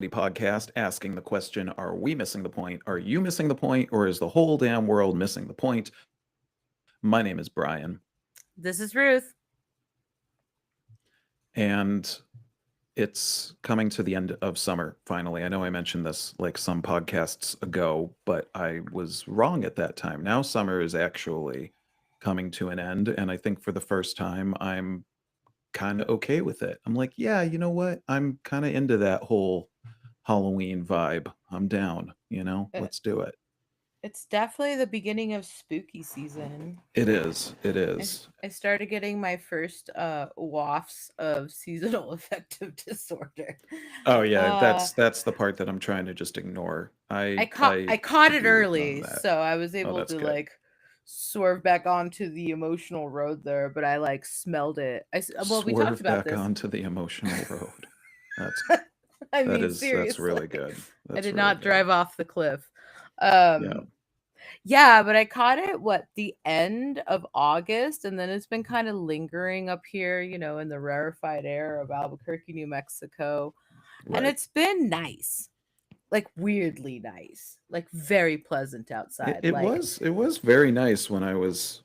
podcast asking the question, are we missing the point? Are you missing the point? Or is the whole damn world missing the point? My name is Brian, This is Ruth. and it's coming to the end of summer finally. I know I mentioned this like some podcasts ago, but I was wrong at that time. Now summer is actually coming to an end, and I think for the first time I'm kind of okay with it. I'm like, yeah, you know what? I'm kind of into that whole Halloween vibe. I'm down, Uh, let's do it. It's definitely the beginning of spooky season. It is. It I, s- is. I started getting my first wafts of seasonal affective disorder. Oh yeah, Uh, that's the part that I'm trying to just ignore. I I caught I I caught could it do none of early, that. so I was Oh, able that's to good. like swerve back onto the emotional road there, but I like smelled it. Well, we talked Swerve about back this. onto the emotional road. That's I that mean, is that's seriously, really good. I That's did really not good. drive off the cliff. Yeah. Um, Yeah, but I caught it the end of August, and then it's been kind of lingering up here, in the rarefied air of Albuquerque, New Mexico. And Right. it's been nice. Like weirdly nice. Like very pleasant It, outside. it Like was it was very nice when I was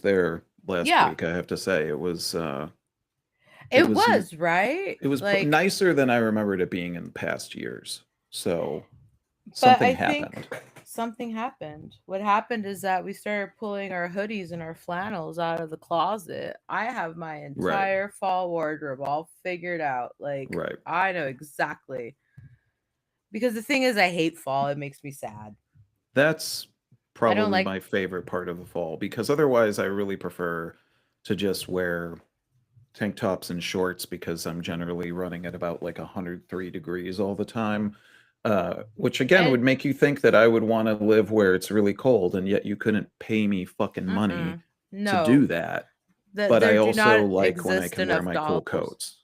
there last yeah, week. I have to say it it was was, right? Like nicer than I remembered it being in past years. So but something I think happened. something happened. What happened is that we started pulling our hoodies and our flannels out of the closet. I have my Right. entire fall wardrobe all figured out. Like Right. I know exactly. Because the thing is I hate fall. It makes me sad. That's I don't probably like my favorite part of the fall because otherwise I really prefer to just wear tank tops and shorts because I'm generally running at about like 103 degrees all the time. Which again and would make you think that I would want to live where it's really cold, and yet you couldn't pay me fucking money mm-mm. to do No. that. That But I there do also not like when I exist can wear enough my cool dollars. coats.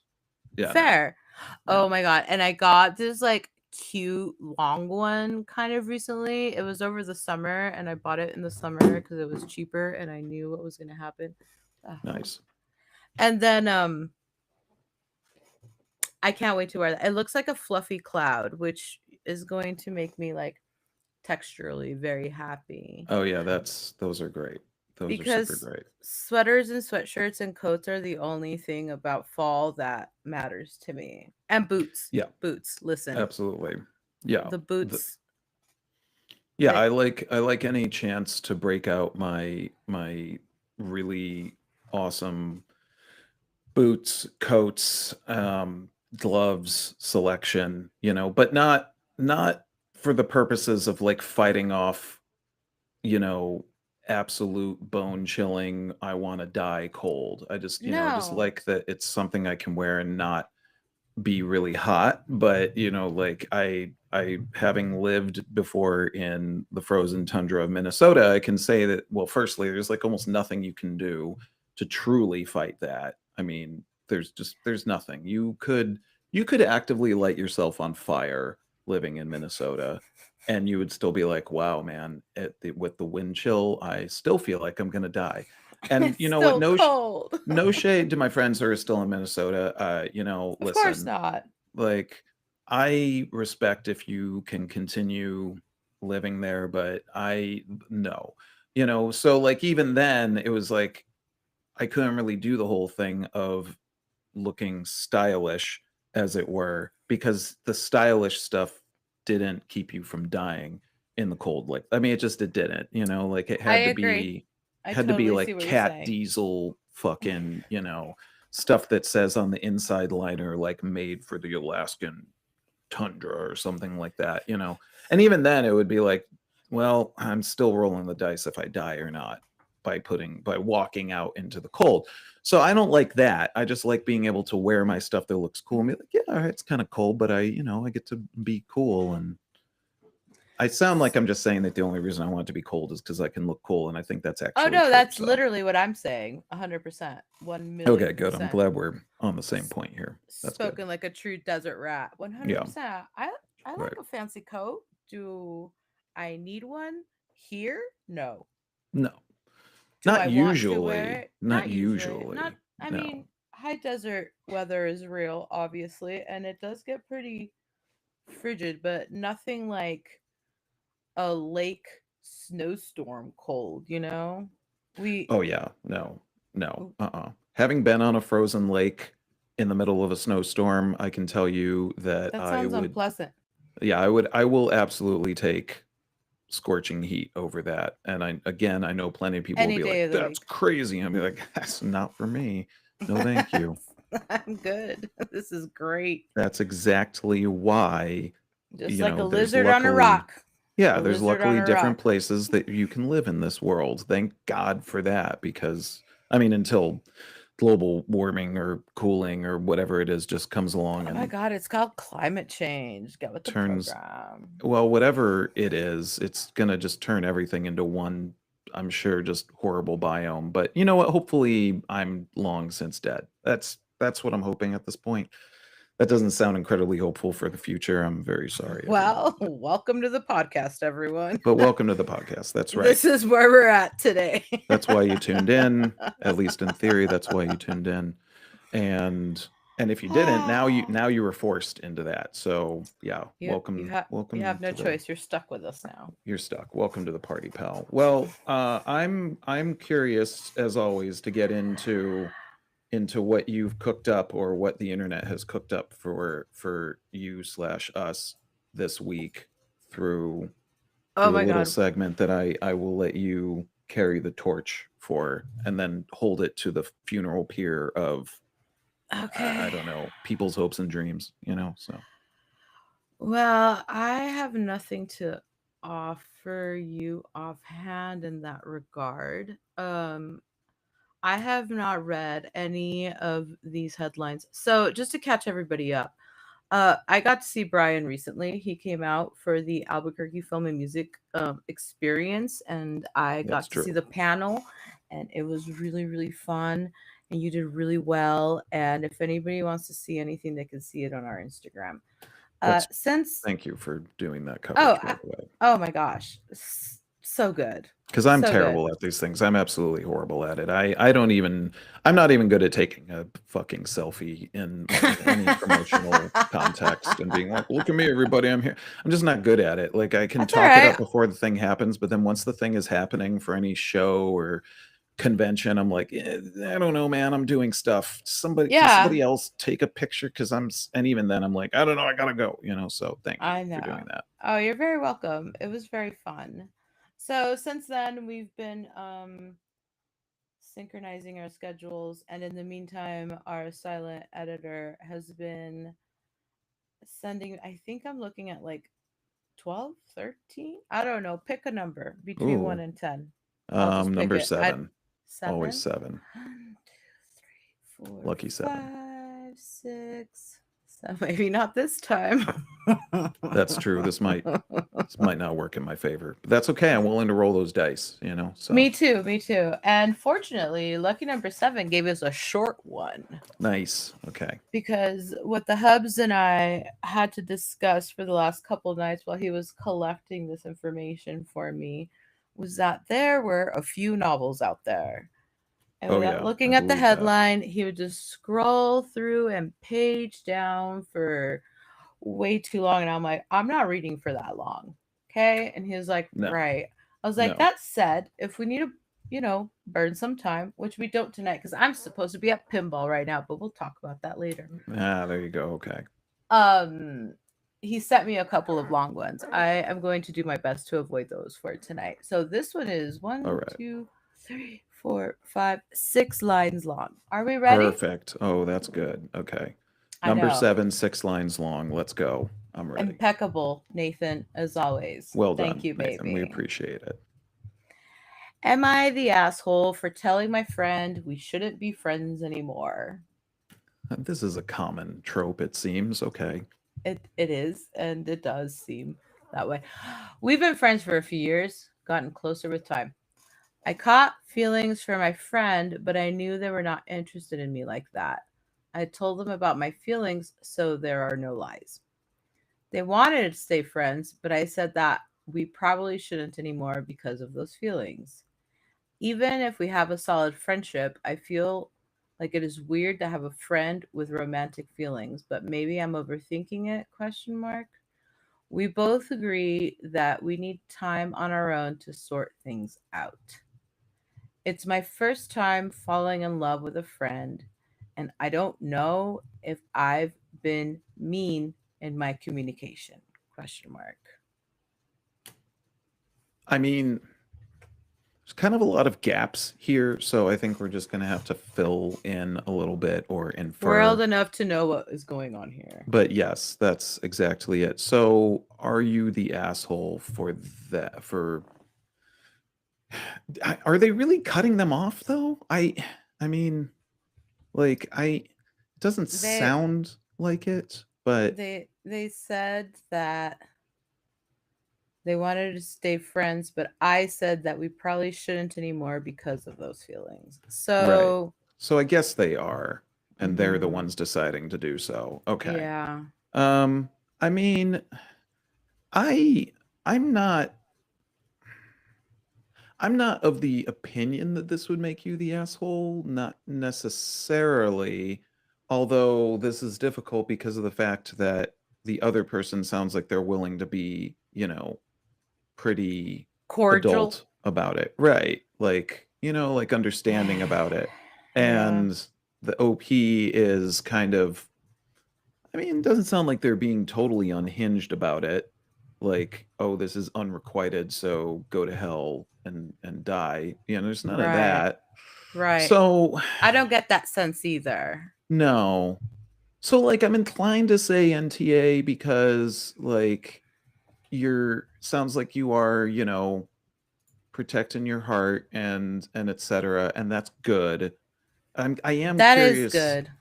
Yeah, no. Fair. Yeah. Oh my god. And I got this like cute long one kind of recently. It was over the summer and I bought it in the summer because it was cheaper and I knew what was gonna happen. Hold on. Nice. And then I can't wait to wear that. It looks like a fluffy cloud, which is going to make me like texturally very happy. Oh yeah, that's those are great. Those are super Because great. sweaters and sweatshirts and coats are the only thing about fall that matters to me. And boots. Yeah, Boots. Listen, absolutely. Yeah. the boots. Yeah, It, I like any chance to break out my really awesome boots, coats, gloves selection, but not for the purposes of like fighting off, you know, absolute bone chilling, I want to die cold. I just no. like that it's something I can wear and not be really hot, but like I having lived before in the frozen tundra of Minnesota, I can say that, well, firstly, there's like almost nothing you can do to truly fight that. I mean, there's nothing. You could actively light yourself on fire living in Minnesota, and you would still be like, wow, man, with the wind chill, I still feel like I'm going to die. And It's you know what? still cold. No shade to my friends who are still in Minnesota. Of course Listen, not. like, I respect if you can continue living there, but I no. So like even then it was like I couldn't really do the whole thing of looking stylish, as it were, because the stylish stuff didn't keep you from dying in the cold. Like, I mean, it didn't, like it I had to agree. be I had to be totally see like what you're cat saying. diesel fucking, stuff that says on the inside liner like made for the Alaskan tundra or something like that. And even then it would be like, well, I'm still rolling the dice if I die or not by walking out into the cold. So I don't like that. I just like being able to wear my stuff that looks cool and be like, yeah, all right, it's kind of cold, but I get to be cool. And I sound like I'm just saying that the only reason I want it to be cold is because I can look cool, and I think that's Oh actually no, true. that's So literally what I'm saying. 100%. 1 okay, million good. I'm percent. glad we're on the same S- point here. That's good. Spoken like a true desert rat. Yeah, 100%. I like right. a fancy coat. Do I need one here? No. No, Do not I want to wear usually. it? Not Not usually. Not usually. I No. mean, high desert weather is real, obviously, and it does get pretty frigid, but nothing like a lake snowstorm cold, you know? We Oh yeah, no, no, Having been on a frozen lake in the middle of a snowstorm, I can tell you that that I sounds would, unpleasant. yeah, I will absolutely take scorching heat over that. And I know plenty of people will Any be like, day of the "That's week. crazy." And I'll be like, "That's not for me. No, thank you." I'm good. This is great. That's exactly why, Just like a lizard on a yeah, a there's lizard on luckily a different rock. places that you can live in this world. Thank God for that, because I mean, until global warming or cooling or whatever it is just comes along Oh my and god, it's called climate change. Get with the turns, program. well, whatever it is, it's gonna just turn everything into one, I'm sure, just horrible biome. But you know what? Hopefully, I'm long since dead. That's what I'm hoping at this point. That doesn't sound incredibly hopeful for the future. I'm very sorry, everyone. Well, welcome to the podcast, everyone. But welcome to the podcast. That's right. This is where we're at today. That's why you tuned in. At least in theory, that's why you tuned in. And if you didn't, now you were forced into that. So yeah, you welcome have no to the, choice. You're stuck with us now. you're stuck. Welcome to the party, pal. Well, I'm curious as always to get into what you've cooked up, or what the internet has cooked up for you slash us this week, through Oh a my little god. segment that I will let you carry the torch for, and then hold it to the funeral pyre of, I Okay. don't know, people's hopes and dreams, so. Well, I have nothing to offer you offhand in that regard. I have not read any of these headlines. So, just to catch everybody up, I got to see Brian recently. He came out for the Albuquerque Film and Music experience, and I That's got to see true. the panel, and it was really, really fun. And you did really well. And if anybody wants to see anything, they can see it on our Instagram. That's Since Thank you for doing that oh, coverage, by the way. oh my gosh, so good, Because I'm so good. terrible at these things. I'm absolutely horrible at it. I don't even, I'm not even good at taking a fucking selfie in like any promotional context and being like, look at me, everybody, I'm here. I'm just not good at it. Like, I can That's all talk it right. up before the thing happens, but then once the thing is happening for any show or convention, I'm like, I don't know, man. I'm doing stuff. Can Yeah, somebody else take a picture? Because and even then, I'm like, I don't know, I gotta go. So thank you I for doing know. that. Oh, you're very welcome. It was very fun. So since then, we've been synchronizing our schedules, and in the meantime, our silent editor has been sending. I think I'm looking at like 12, 13. I don't know. Pick a number between one Ooh, and 10. I'll just pick number it. At 7, always 7. 7, 1, 2, 3, 4, lucky 7. 5, 6. So maybe not this time. That's true. This might not work in my favor, but that's okay. I'm willing to roll those dice. So Me too, me too. And fortunately, lucky number 7 gave us a short one nice. Okay. because what the hubs and I had to discuss for the last couple nights while he was collecting this information for me was that there were a few novels out there. And Oh without yeah, I looking at the believe that. headline, he would just scroll through and page down for way too long. And I'm like, I'm not reading for that long. Okay. And he was like, No, right. I was like, no. that said, if we need to, burn some time, which we don't tonight, because I'm supposed to be at pinball right now, but we'll talk about that later. There you go. Okay. Um, he sent me a couple of long ones. I am going to do my best to avoid those for tonight. So this one is All one, right. 2, 3, 4, 5, 6 lines long. Are we ready? Perfect. Oh, that's good. Okay. I Number know. 7, 6 lines long. Let's go. I'm ready. Impeccable, Nathan, as always. Well Thank done, you, Nathan. We baby. appreciate it. Am I the asshole for telling my friend we shouldn't be friends anymore? This is a common trope, it seems. Okay. It is, and it does seem that way. We've been friends for a few years, gotten closer with time. I caught feelings for my friend, but I knew they were not interested in me like that. I told them about my feelings, so there are no lies. They wanted to stay friends, but I said that we probably shouldn't anymore because of those feelings. Even if we have a solid friendship, I feel like it is weird to have a friend with romantic feelings, but maybe I'm overthinking it, question mark. We both agree that we need time on our own to sort things out. It's my first time falling in love with a friend, and I don't know if I've been mean in my communication. Question mark. I mean, there's kind of a lot of gaps here, so I think we're just going to have to fill in a little bit or We're old infer. enough to know what is going on here. But yes, that's exactly it. So, are you the asshole for that? For are they really cutting them off though? I mean, like it doesn't They sound like it, but they said that they wanted to stay friends, but I said that we probably shouldn't anymore because of those feelings. right. So, So I guess they are, and they're the mhm, ones deciding to do so. Okay. yeah. Um, I mean, I I'm not I'm not of the opinion that this would make you the asshole, not necessarily. Although this is difficult because of the fact that the other person sounds like they're willing to be, pretty Cordial. adult about it. Right. Like, like understanding about it. Yeah. And the OP is kind of, I mean, it doesn't sound like they're being totally unhinged about it. Like, oh, this is unrequited, so go to hell and die. There's none of Right. that. Right. So, I don't get that sense either. no. So like I'm inclined to say NTA because like you're sounds like you are, protecting your heart and etc. And that's good. I am That is curious, good.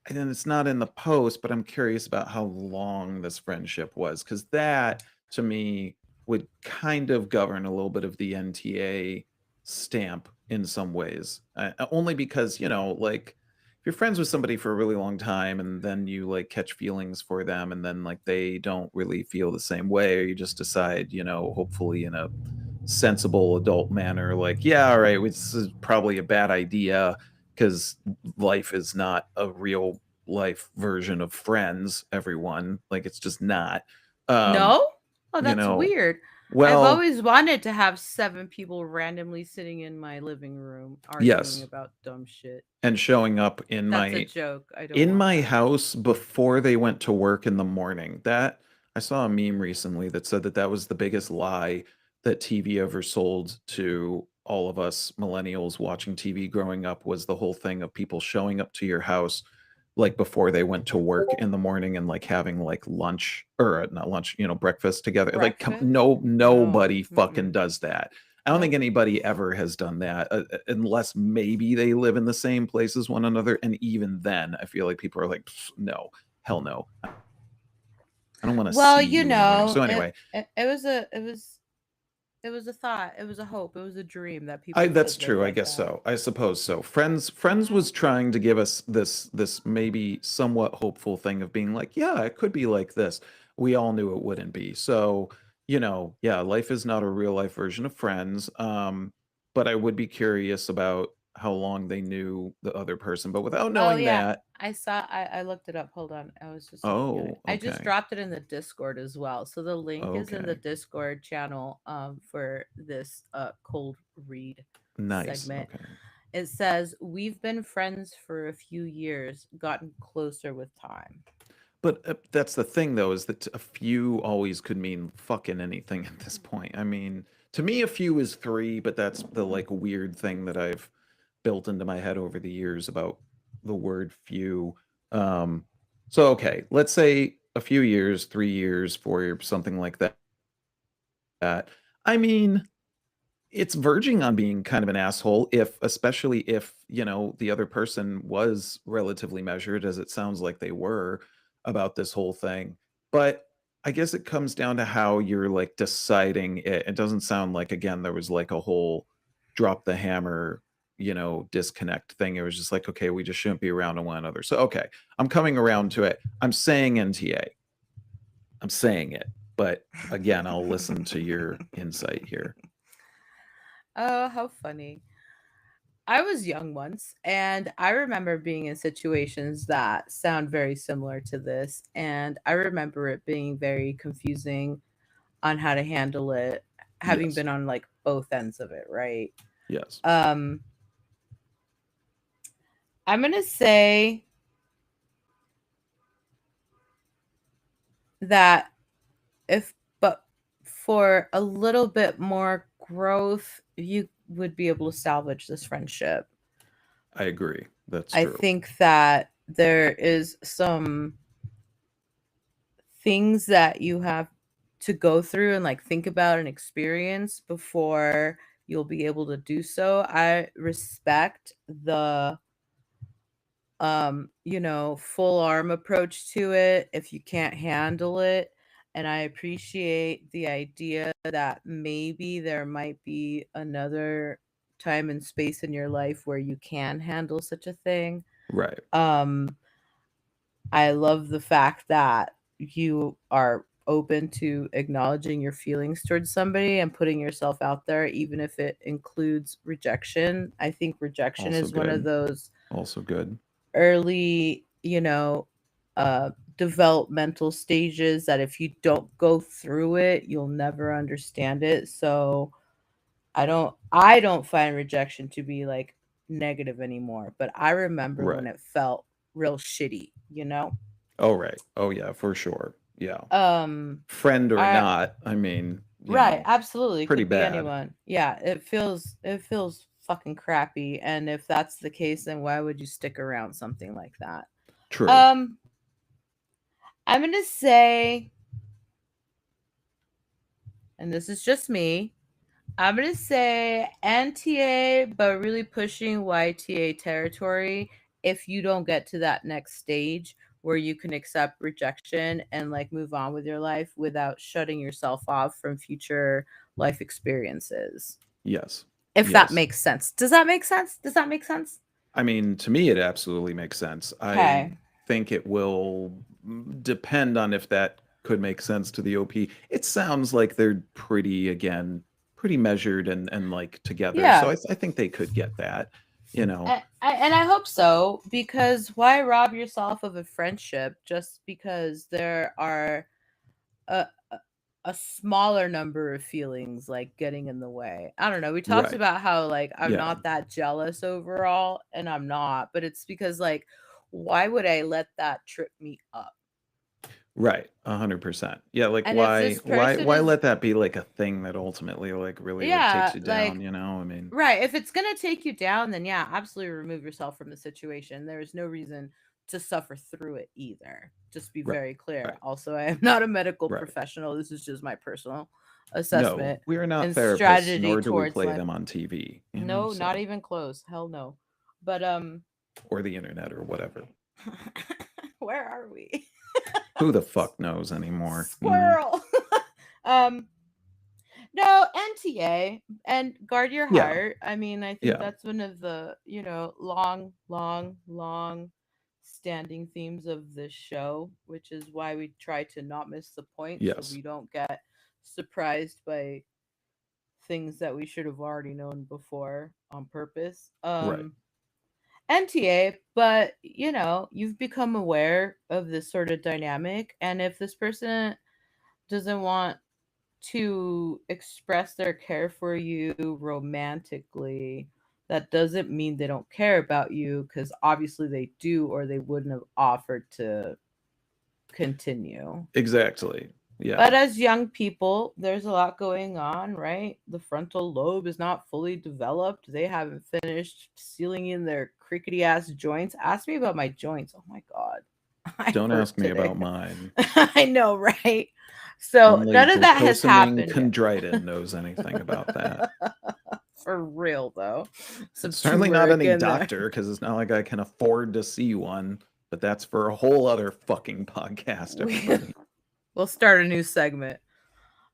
and it's not in the post, but I'm curious about how long this friendship was, because that to me would kind of govern a little bit of the NTA stamp in some ways. Only because, like if you're friends with somebody for a really long time and then you like catch feelings for them and then like they don't really feel the same way, or you just decide, hopefully in a sensible adult manner, like, yeah, all right, this is probably a bad idea because life is not a real life version of Friends, everyone. Like it's just not. Um, No? Oh, you that's know, weird. I've well, always wanted to have 7 people randomly sitting in my living room arguing yes. about dumb shit. And showing up in That's a my joke. I don't in want my that. house before they went to work in the morning. That I saw a meme recently that said that that was the biggest lie that TV ever sold to all of us millennials watching TV growing up, was the whole thing of people showing up to your house like before they went to work in the morning and like having like lunch, or not lunch, breakfast together. Like Breakfast? no, No. nobody fucking Mm-mm. does that. I don't think Nope. anybody ever has done that, unless maybe they live in the same place as one another. And even then, I feel like people are like, no, hell no. I don't want to Well, see you in the morning. So it, anyway, it was a it was a thought. It was a hope. It was a dream that I people that's could live true. I like guess that. so. I suppose so. Friends was trying to give us this maybe somewhat hopeful thing of being like, yeah, it could be like this. We all knew it wouldn't be. So, yeah, life is not a real life version of Friends. But I would be curious about how long they knew the other person. But without Oh knowing yeah, that, I looked it up. Hold on. I was just looking at it. oh, I just okay. dropped it in the Discord as well. So the link is in the Okay. Discord channel for this cold read Nice. segment. Okay. It says, "We've been friends for a few years, gotten closer with time." But that's the thing, though, is that a few always could mean fucking anything at this point. I mean, to me, a few is three, but that's the like weird thing that I've built into my head over the years about the word few. Um, so okay, let's say a few years, 3 years, 4 years, something like that. I mean, it's verging on being kind of an asshole, if especially if the other person was relatively measured, as it sounds like they were about this whole thing. But I guess it comes down to how you're like deciding it. It doesn't sound like, again, there was like a whole drop the hammer, disconnect thing. It was just like, okay, we just shouldn't be around one another. So okay, I'm coming around to it. I'm saying NTA. I'm saying it, but again, I'll listen to your insight here. Oh, how funny. I was young once, and I remember being in situations that sound very similar to this, and I remember it being very confusing on how to handle it, having Yes. been on like both ends of it, right? Yes. Um, I'm gonna say that if, but for a little bit more growth, you would be able to salvage this friendship. I agree. That's I true. think that there is some things that you have to go through and like think about and experience before you'll be able to do so. I respect the full arm approach to it if you can't handle it, and I appreciate the idea that maybe there might be another time and space in your life where you can handle such a thing. Right. um I love the fact that you are open to acknowledging your feelings towards somebody and putting yourself out there, even if it includes rejection. I think rejection Also is one of good. those Also good. early, uh, developmental stages that if you don't go through it, you'll never understand it. So I don't find rejection to be like negative anymore, but I remember when Right. it felt real shitty. Oh, right. Oh, yeah, for sure. Yeah. Um, Friend or I not, I mean, right, absolutely pretty could be bad. anyone. Yeah, it feels fucking crappy, and if that's the case, then why would you stick around something like that? True. Um, I'm gonna say, and this is just me, I'm gonna say NTA, but really pushing YTA territory if you don't get to that next stage where you can accept rejection and like move on with your life without shutting yourself off from future life experiences. Yes. If that Yes. makes sense. Does that make sense? Does that make sense? I mean, to me, it absolutely makes sense. I Okay. think it will depend on if that could make sense to the OP. It sounds like they're pretty, again, pretty measured and like together. So Yeah. I think they could get that, you know. And I hope so, because why rob yourself of a friendship just because there are a, a smaller number of feelings like getting in the way. I don't know. We talked Right. about how like I'm Yeah. not that jealous overall, and I'm not, but it's because like why would I let that trip me up? Right. 100%. Yeah, like And if why this why person why is, let that be like a thing that ultimately like really like takes yeah, you down, like, you know? I mean, right, if it's going to take you down, then yeah, absolutely remove yourself from the situation. There is no reason to suffer through it either. Just be right. very clear. Right. Also, I am not a medical Right. professional. This is just my personal No, assessment we are not and therapists, strategy nor do we towards play life. them on TV, you know, No, not so even close. Hell no. But or the internet or whatever. where are we? Who the fuck knows anymore, you know? Squirrel. um no, NTA and guard your Yeah. heart. I mean, I think Yeah. that's one of the, long, long, long standing themes of this show, which is why we try to not miss the point so Yes. we don't get surprised by things that we should have already known before on purpose. Right. NTA, but you've become aware of this sort of dynamic, and if this person doesn't want to express their care for you romantically, that doesn't mean they don't care about you, because obviously they do, or they wouldn't have offered to continue. Exactly. Yeah. But as young people, there's a lot going on, right? The frontal lobe is not fully developed. They haven't finished sealing in their crickety ass joints. Ask me about my joints. Oh my God. I Don't hurt ask me today. about mine. I know, right? So Only none of that has glucosamine happened yet. chondritin knows anything about that. For real, though. Some Certainly not turmeric any in there. doctor, because it's not like I can afford to see one, but that's for a whole other fucking podcast, We, everybody. we'll start a new segment.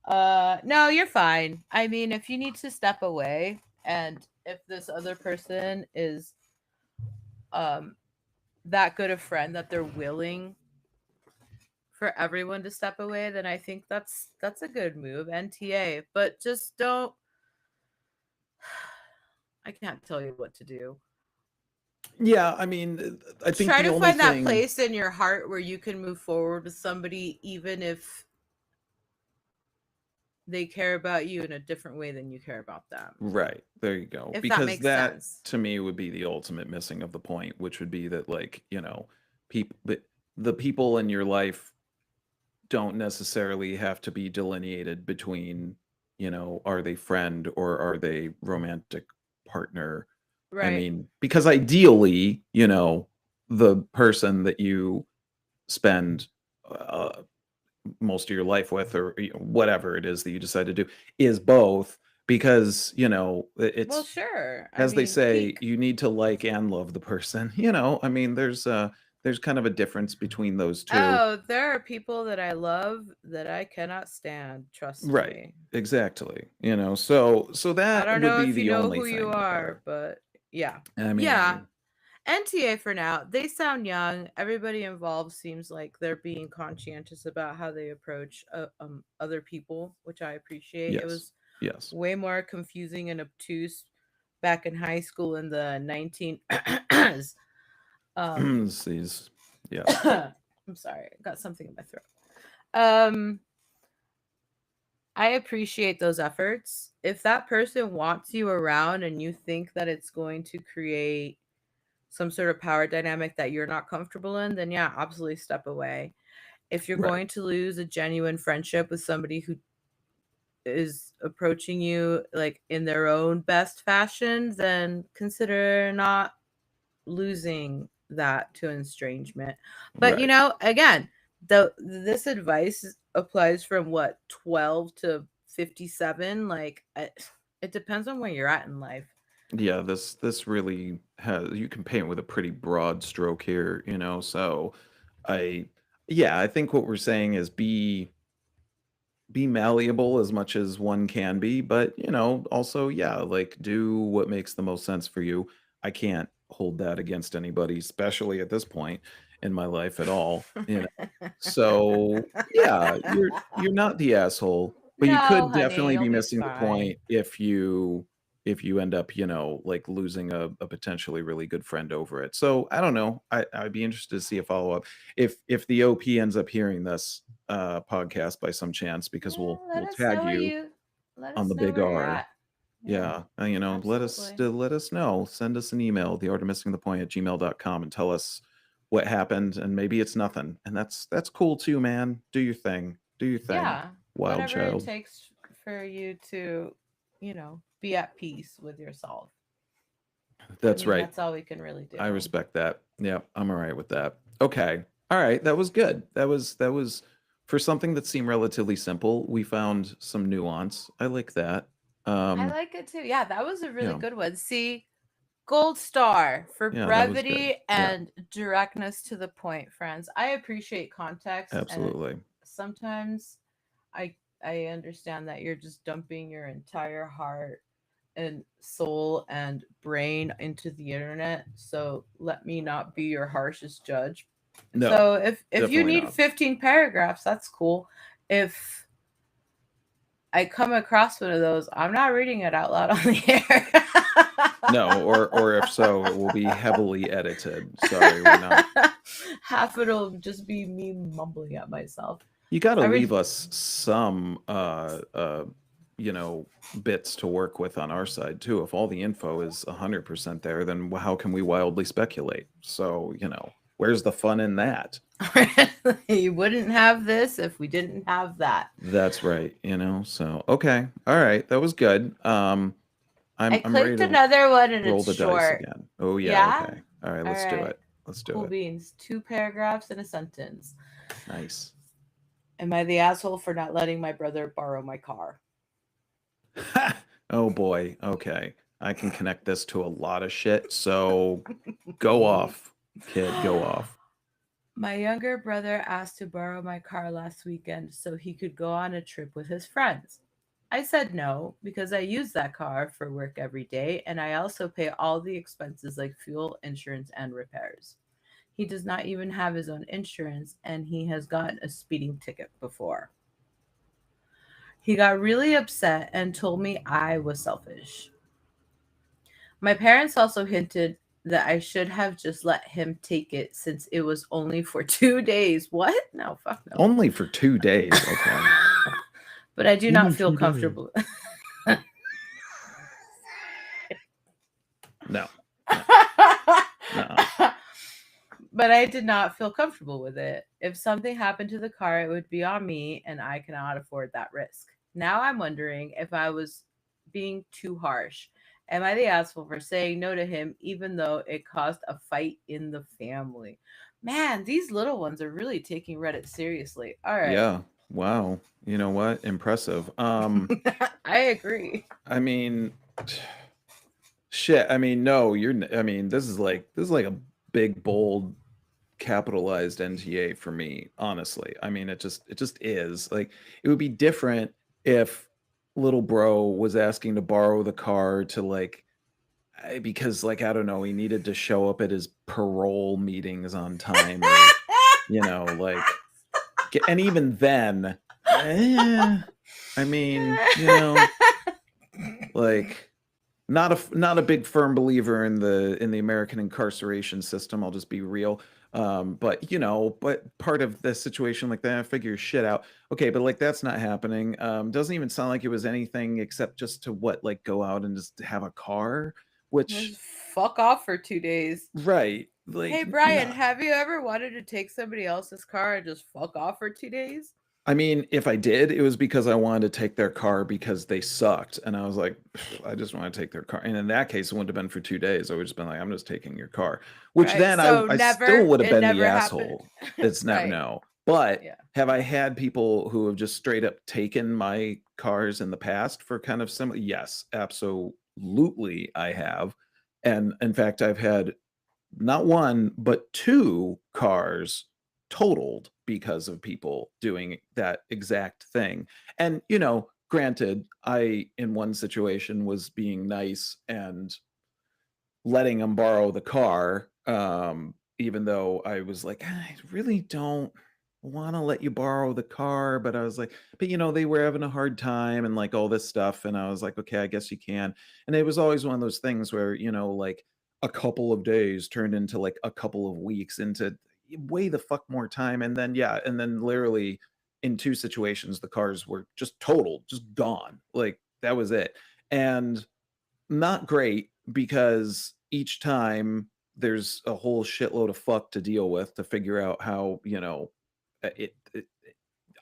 No, you're fine. I mean, if you need to step away, and if this other person is um that good a friend that they're willing for everyone to step away, then I think that's a good move, NTA. But just don't. I can't tell you what to do. Yeah, I mean, I think Try the to only find that thing, place in your heart where you can move forward with somebody, even if they care about you in a different way than you care about them. right, there you go. If that Because makes that sense. to me would be the ultimate missing of the point, which would be that, like, people, the people in your life don't necessarily have to be delineated between, are they friend or are they romantic partner? I Right. mean, because ideally, the person that you spend uh, most of your life with, or whatever it is that you decide to do, is both, because Well, it's, sure. I as they mean, say, peak. you need to like and love the person. I mean, there's kind of a difference between those two. Oh, there are people that I love that I cannot stand. Trust Right. me. Exactly. So I that don't would know be if you the know only who you thing are, there. but yeah. I Yeah. mean, NTA for now. They sound young. Everybody involved seems like they're being conscientious about how they approach other people, which I appreciate. It yes. was Yes. way more confusing and obtuse back in high school in the 19 um These, yes. I'm sorry, I got something in my throat. Um I appreciate those efforts. If that person wants you around and you think that it's going to create some sort of power dynamic that you're not comfortable in, then yeah, absolutely step away. If you're Right. going to lose a genuine friendship with somebody who is approaching you like in their own best fashion, then consider not losing that to estrangement. But Right. again, the this advice applies from what 12 to 57. Like it depends on where you're at in life. Yeah, this really has, you can paint with a pretty broad stroke here, so I yeah, I think what we're saying is be malleable as much as one can be, but also, yeah, like, do what makes the most sense for you. I can't hold that against anybody, especially at this point in my life at all. So yeah, you're not the asshole, but you No, could honey, definitely you'll be be missing the fine. point if you end up, like, losing a potentially really good friend over it. So I don't know. I'd be interested to see a follow up if the OP ends up hearing this podcast by some chance, because Yeah, let we'll us tag know where you you let on the us know big where you're R. at. Yeah, Yeah, absolutely. let us know. Send us an email, the art of missing the point at gmail.com, and tell us what happened. And maybe it's nothing. And that's cool too, man. Do your thing. Do your thing, Yeah, wild whatever it child. takes for you to, be at peace with yourself. I That's mean, right. that's all we can really I do. respect that. Yeah, I'm all right with that. Okay. All right. That was good. That was for something that seemed relatively simple. We found some nuance. I like that. I Um, like it too. Yeah, that was a really yeah. good one. See, gold star for Yeah, that was good. brevity Yeah, and directness to the point, friends. I appreciate context, and absolutely. sometimes I understand that you're just dumping your entire heart and soul and brain into the internet. So let me not be your harshest judge. No, So if you definitely need not. 15 paragraphs, that's cool. If I come across one of those, I'm not reading it out loud on the No, or if so, it will be heavily edited. Sorry, we're not. air. Half it'll just be me mumbling at myself. You got to I leave read us some you know, bits to work with on our side too. If all the info is 100% there, then how can we wildly speculate? So, where's the fun in that? you wouldn't have this if we didn't have that. That's right, so okay. All right, that was good. I I'm ready clicked to another one and roll it's the dice short. again. Oh yeah, Yeah? okay. All right, All let's do right. it. Let's do Cool it. beans. 2 paragraphs and a sentence. Nice. Am I the asshole for not letting my brother borrow my car? Oh boy. Okay. I can connect this to a lot of shit. So go off, kid. Go off. My younger brother asked to borrow my car last weekend so he could go on a trip with his friends. I said no because I use that car for work every day and I also pay all the expenses like fuel, insurance, and repairs. He does not even have his own insurance and he has gotten a speeding ticket before. He got really upset and told me I was selfish. My parents also hinted that I should have just let him take it since it was only for 2 days. What? No, fuck no. Only for 2 days. Okay. But I do Only not feel 2 days. comfortable. No. But I did not feel comfortable with it. If something happened to the car, it would be on me, and I cannot afford that risk. Now I'm wondering if I was being too harsh. Am I the asshole for saying no to him, even though it caused a fight in the family? Man, these little ones are really taking Reddit seriously. All right. Yeah. Wow. You know what? Impressive. I agree. I mean, shit. I mean, no, I mean, this is like a big, bold, capitalized NTA for me, honestly. I mean, it just is. Like, it would be different if little bro was asking to borrow the car to like because like I don't know, he needed to show up at his parole meetings on time or you know, like and even then I mean, you know, like not a big firm believer in the American incarceration system. I'll just be real. But you know, but part of the situation like that, figure shit out. Okay, but like that's not happening. Doesn't even sound like it was anything except just to what like go out and just have a car, which Just fuck off for 2 days. right. Like Hey Brian, no. have you ever wanted to take somebody else's car and just fuck off for 2 days? I mean, if I did, it was because I wanted to take their car because they sucked. And I was like, I just want to take their car. And in that case, it wouldn't have been for 2 days. I would just been like, I'm just taking your car. Which Right. then So I never, still would have it been the never happened. asshole. It's never Right. no. But Yeah. have I had people who have just straight up taken my cars in the past for kind of similar? Yes, absolutely I have. And in fact, I've had not one, but two cars totaled because of people doing that exact thing. And, you know, granted, I, in one situation, was being nice and letting them borrow the car, even though I was like, I really don't want to let you borrow the car. But I was like, but you know, they were having a hard time and like all this stuff. And I was like, okay, I guess you can. And it was always one of those things where, you know, like a couple of days turned into like a couple of weeks into way the fuck more time. And then, yeah, and then literally in two situations, the cars were just totaled, just gone. Like that was it. And not great because each time there's a whole shitload of fuck to deal with to figure out how, you know,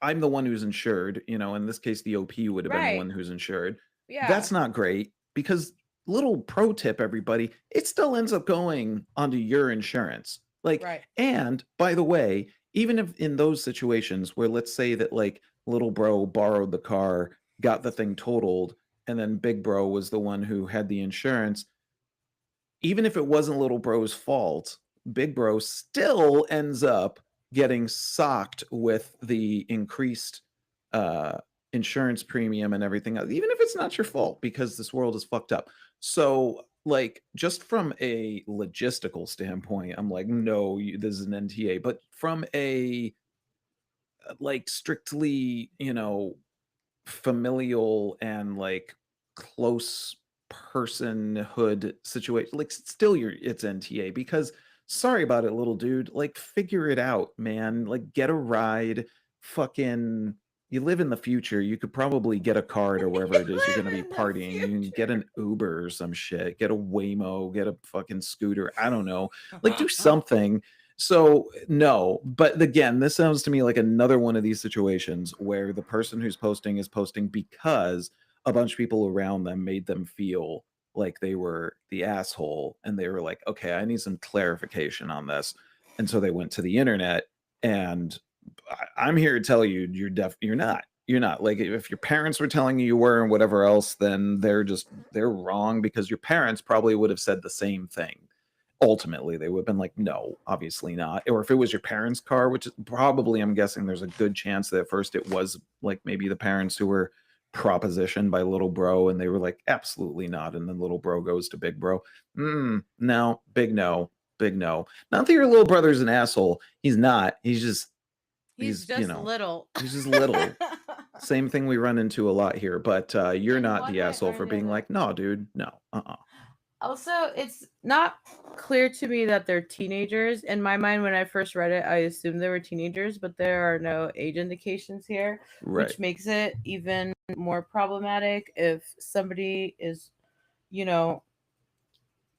I'm the one who's insured, you know, in this case, the OP would have been the Right. one who's insured. Yeah. That's not great because little pro tip, everybody, it still ends up going onto your insurance. Like, Right. and by the way, even if in those situations where let's say that like little bro borrowed the car, got the thing totaled, and then big bro was the one who had the insurance, even if it wasn't little bro's fault, big bro still ends up getting socked with the increased uh insurance premium and everything else, even if it's not your fault because this world is fucked up. So like just from a logistical standpoint, I'm like, no, this is an NTA. But from a like strictly, you know, familial and like close personhood situation, like still it's NTA because sorry about it, little dude. Like figure it out, man. Like get a ride. Fucking you live in the future. You could probably get a card or wherever it is you're gonna be Live in the partying. You can get an Uber or some shit, get a Waymo, get a fucking scooter. I don't know. Like do something. So no, but again, this sounds to me like another one of these situations where the person who's posting is posting because a bunch of people around them made them feel like they were the asshole and they were like, okay, I need some clarification on this. And so they went to the internet and I'm here to tell you you're not. You're not. Like if your parents were telling you you were and whatever else, then they're wrong because your parents probably would have said the same thing. Ultimately, they would have been like, no, obviously not. Or if it was your parents' car, which is probably, I'm guessing there's a good chance that at first it was like maybe the parents who were propositioned by little bro and they were like, absolutely not. And then little bro goes to big bro. No, big no, big no. Not that your little brother's an asshole. He's not. He's just, He's just you know, little. he's just little. Same thing we run into a lot here, but you're In not one the way asshole or for the being other. like, no, dude, no, Also, it's not clear to me that they're teenagers. In my mind, when I first read it, I assumed they were teenagers, but there are no age indications here, Right. which makes it even more problematic if somebody is, you know,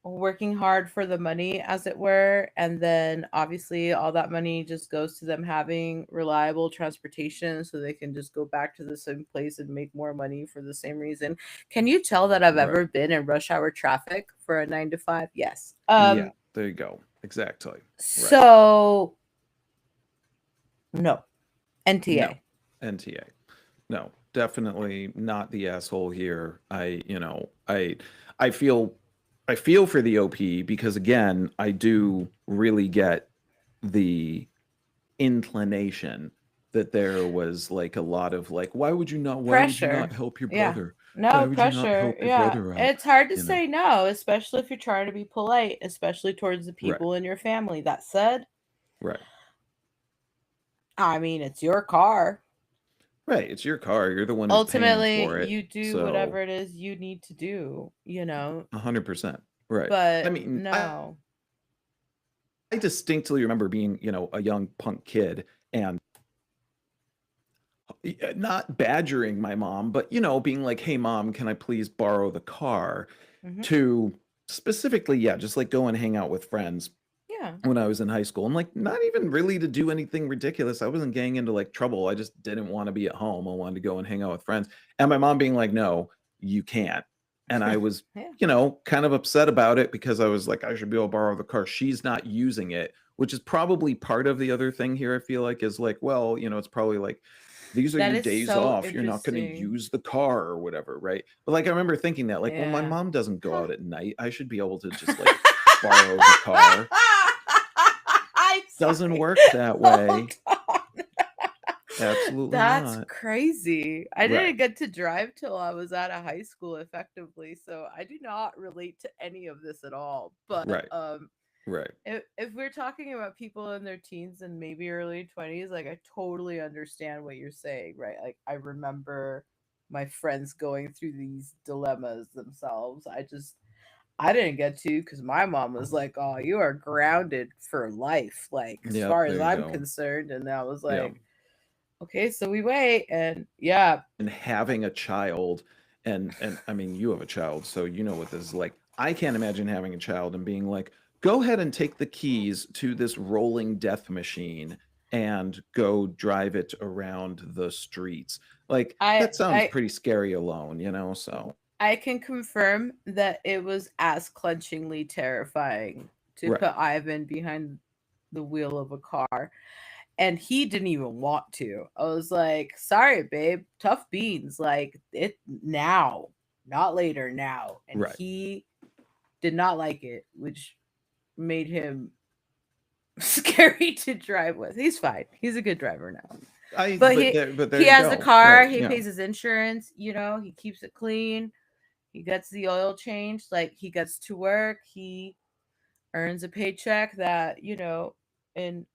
working hard for the money, as it were, and then obviously all that money just goes to them having reliable transportation so they can just go back to the same place and make more money for the same reason. Can you tell that I've Right. ever been in rush hour traffic for a 9 to 5? Yes. Yeah. There you go. Exactly. Right. So no. No. NTA. NTA. No, definitely not the asshole here. I feel I feel for the OP because again, I do really get the inclination that there was like a lot of like, why would you not Pressure. help your Yeah. brother? Why No, would you not pressure. help your Yeah. brother out? It's hard to You know? say no, especially if you're trying to be polite, especially towards the Right. people in your family. That said, Right. I mean, it's your car. Right. It's your car. You're the one who's paying Ultimately, for it. you do So whatever it is you need to do, 100%. Right. I but mean, no. I distinctly remember being, a young punk kid and not badgering my mom, but being like, "Hey mom, can I please borrow the car?" Hmm. To specifically, yeah, just like go and hang out with friends Yeah. when I was in high school. And like not even really to do anything ridiculous. I wasn't getting into like trouble. I just didn't want to be at home. I wanted to go and hang out with friends. And my mom being like, "No, you can't." And I was, Yeah. kind of upset about it because I was like, I should be able to borrow the car. She's not using it, which is probably part of the other thing here. I feel like is like, well, it's probably like these are That your is days so off. You're not going to interesting. use the car or whatever, right? But like I remember thinking that, like, well, my Yeah. mom doesn't go Huh. out at night. I should be able to just like borrow the car. I'm Doesn't sorry. work that Hold way. on. Absolutely That's not. crazy. I Right. didn't get to drive till I was out of high school effectively, so I do not relate to any of this at all. But Right. Right. if we're talking about people in their teens and maybe early 20s, like I totally understand what you're saying, right? Like I remember my friends going through these dilemmas themselves. I didn't get to because my mom was like, "Oh, you are grounded for life, like as Yep. far as There you I'm go. concerned." And I was Yeah. like, "Okay, so we wait." And yeah, And having a child, and I mean, you have a child, so you know what this is like. I can't imagine having a child and being like, go ahead and take the keys to this rolling death machine and go drive it around the streets. Like I that sounds I pretty scary alone, so I can confirm that it was as clenchingly terrifying to right. put Ivan behind the wheel of a car. And he didn't even want to. I was like, sorry, babe, tough beans. Like, it now, not later, now. And Right. he did not like it, which made him scary to drive with. He's fine. He's a good driver now. I But but there he you has the go. car, Right. he Yeah. pays his insurance, he keeps it clean, he gets the oil changed, like he gets to work, he earns a paycheck that, in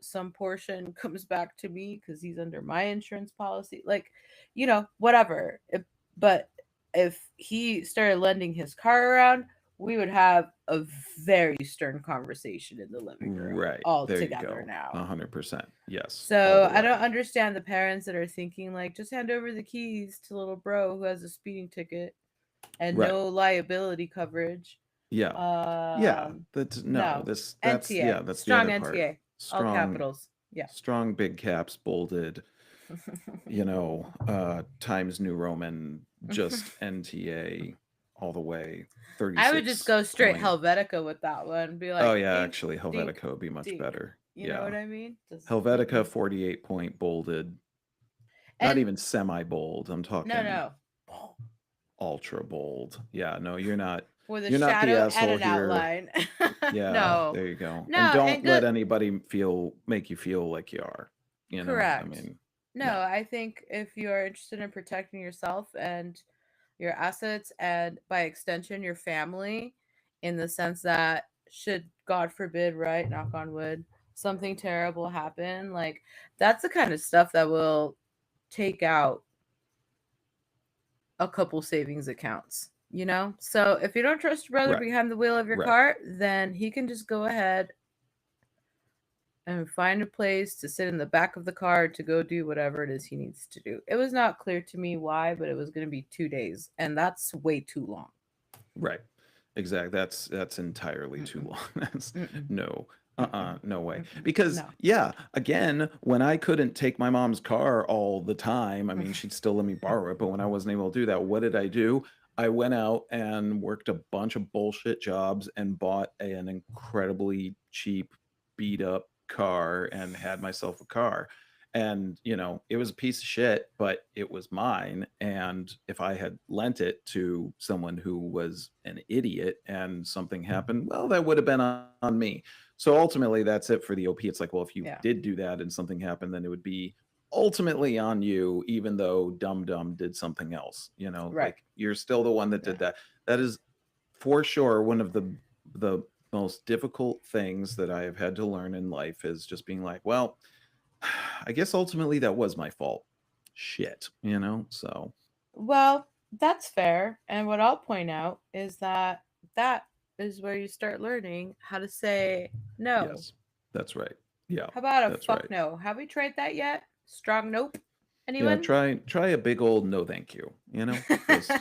some portion comes back to me because he's under my insurance policy. Like, whatever. But if he started lending his car around, we would have a very stern conversation in the living room Right. all There you together go. now. 100%. Yes. All So the I don't way. understand the parents that are thinking like just hand over the keys to little bro who has a speeding ticket and Right. no liability coverage. Yeah. Yeah. That's no, No. that's yeah, NTA. that's the Strong other part. NTA. All Strong capitals. Yeah. strong big caps bolded, Times New Roman, just NTA all the way. I would just 36 go straight point. Helvetica with that one. Be Oh like, yeah, dink, actually dink, Helvetica would be much dink. better. You know Yeah. what I mean? Just dink, Helvetica dink. 48 point bolded. Not And even semi bold. I'm no, talking no. ultra bold. Yeah, no, With a you're not the shadow and asshole an here. outline. Yeah, No. there you go. No, And and don't let good. anybody make you feel like you are. I Correct. mean, No, no. I think if you are interested in protecting yourself and your assets, and by extension, your family, in the sense that should, God forbid, right, knock on wood, something terrible happen, like that's the kind of stuff that will take out a couple savings accounts. you know? So if you don't trust your brother Right. behind the wheel of your Right. car, then he can just go ahead and find a place to sit in the back of the car to go do whatever it is he needs to do. It was not clear to me why, but it was going to be 2 days, and that's way too long. Right. Exactly. That's entirely too Mm-mm, long. That's mm-mm, no. mm-mm, No way. mm-mm. Because No. yeah, again, when I couldn't take my mom's car all the time, I mean, she'd still let me borrow it, but when I wasn't able to do that, what did I do? I went out and worked a bunch of bullshit jobs and bought an incredibly cheap, beat up car and had myself a car. And it was a piece of shit, but it was mine. And if I had lent it to someone who was an idiot and something happened, well, that would have been on me. So ultimately, that's it for the OP. It's like, well, if you Yeah. did do that and something happened, then it would be ultimately on you, even though Dum Dum did something else. Right. Like you're still the one that Yeah. did that. That is for sure one of the most difficult things that I have had to learn in life is just being like, well, I guess ultimately that was my fault. Shit. So Well, that's fair. And what I'll point out is that that is where you start learning how to say no. yes, that's right. Yeah, How about a that's fuck right. no? Have we tried that yet? Strong nope? Yeah, Anyone? try a big old no thank you. Just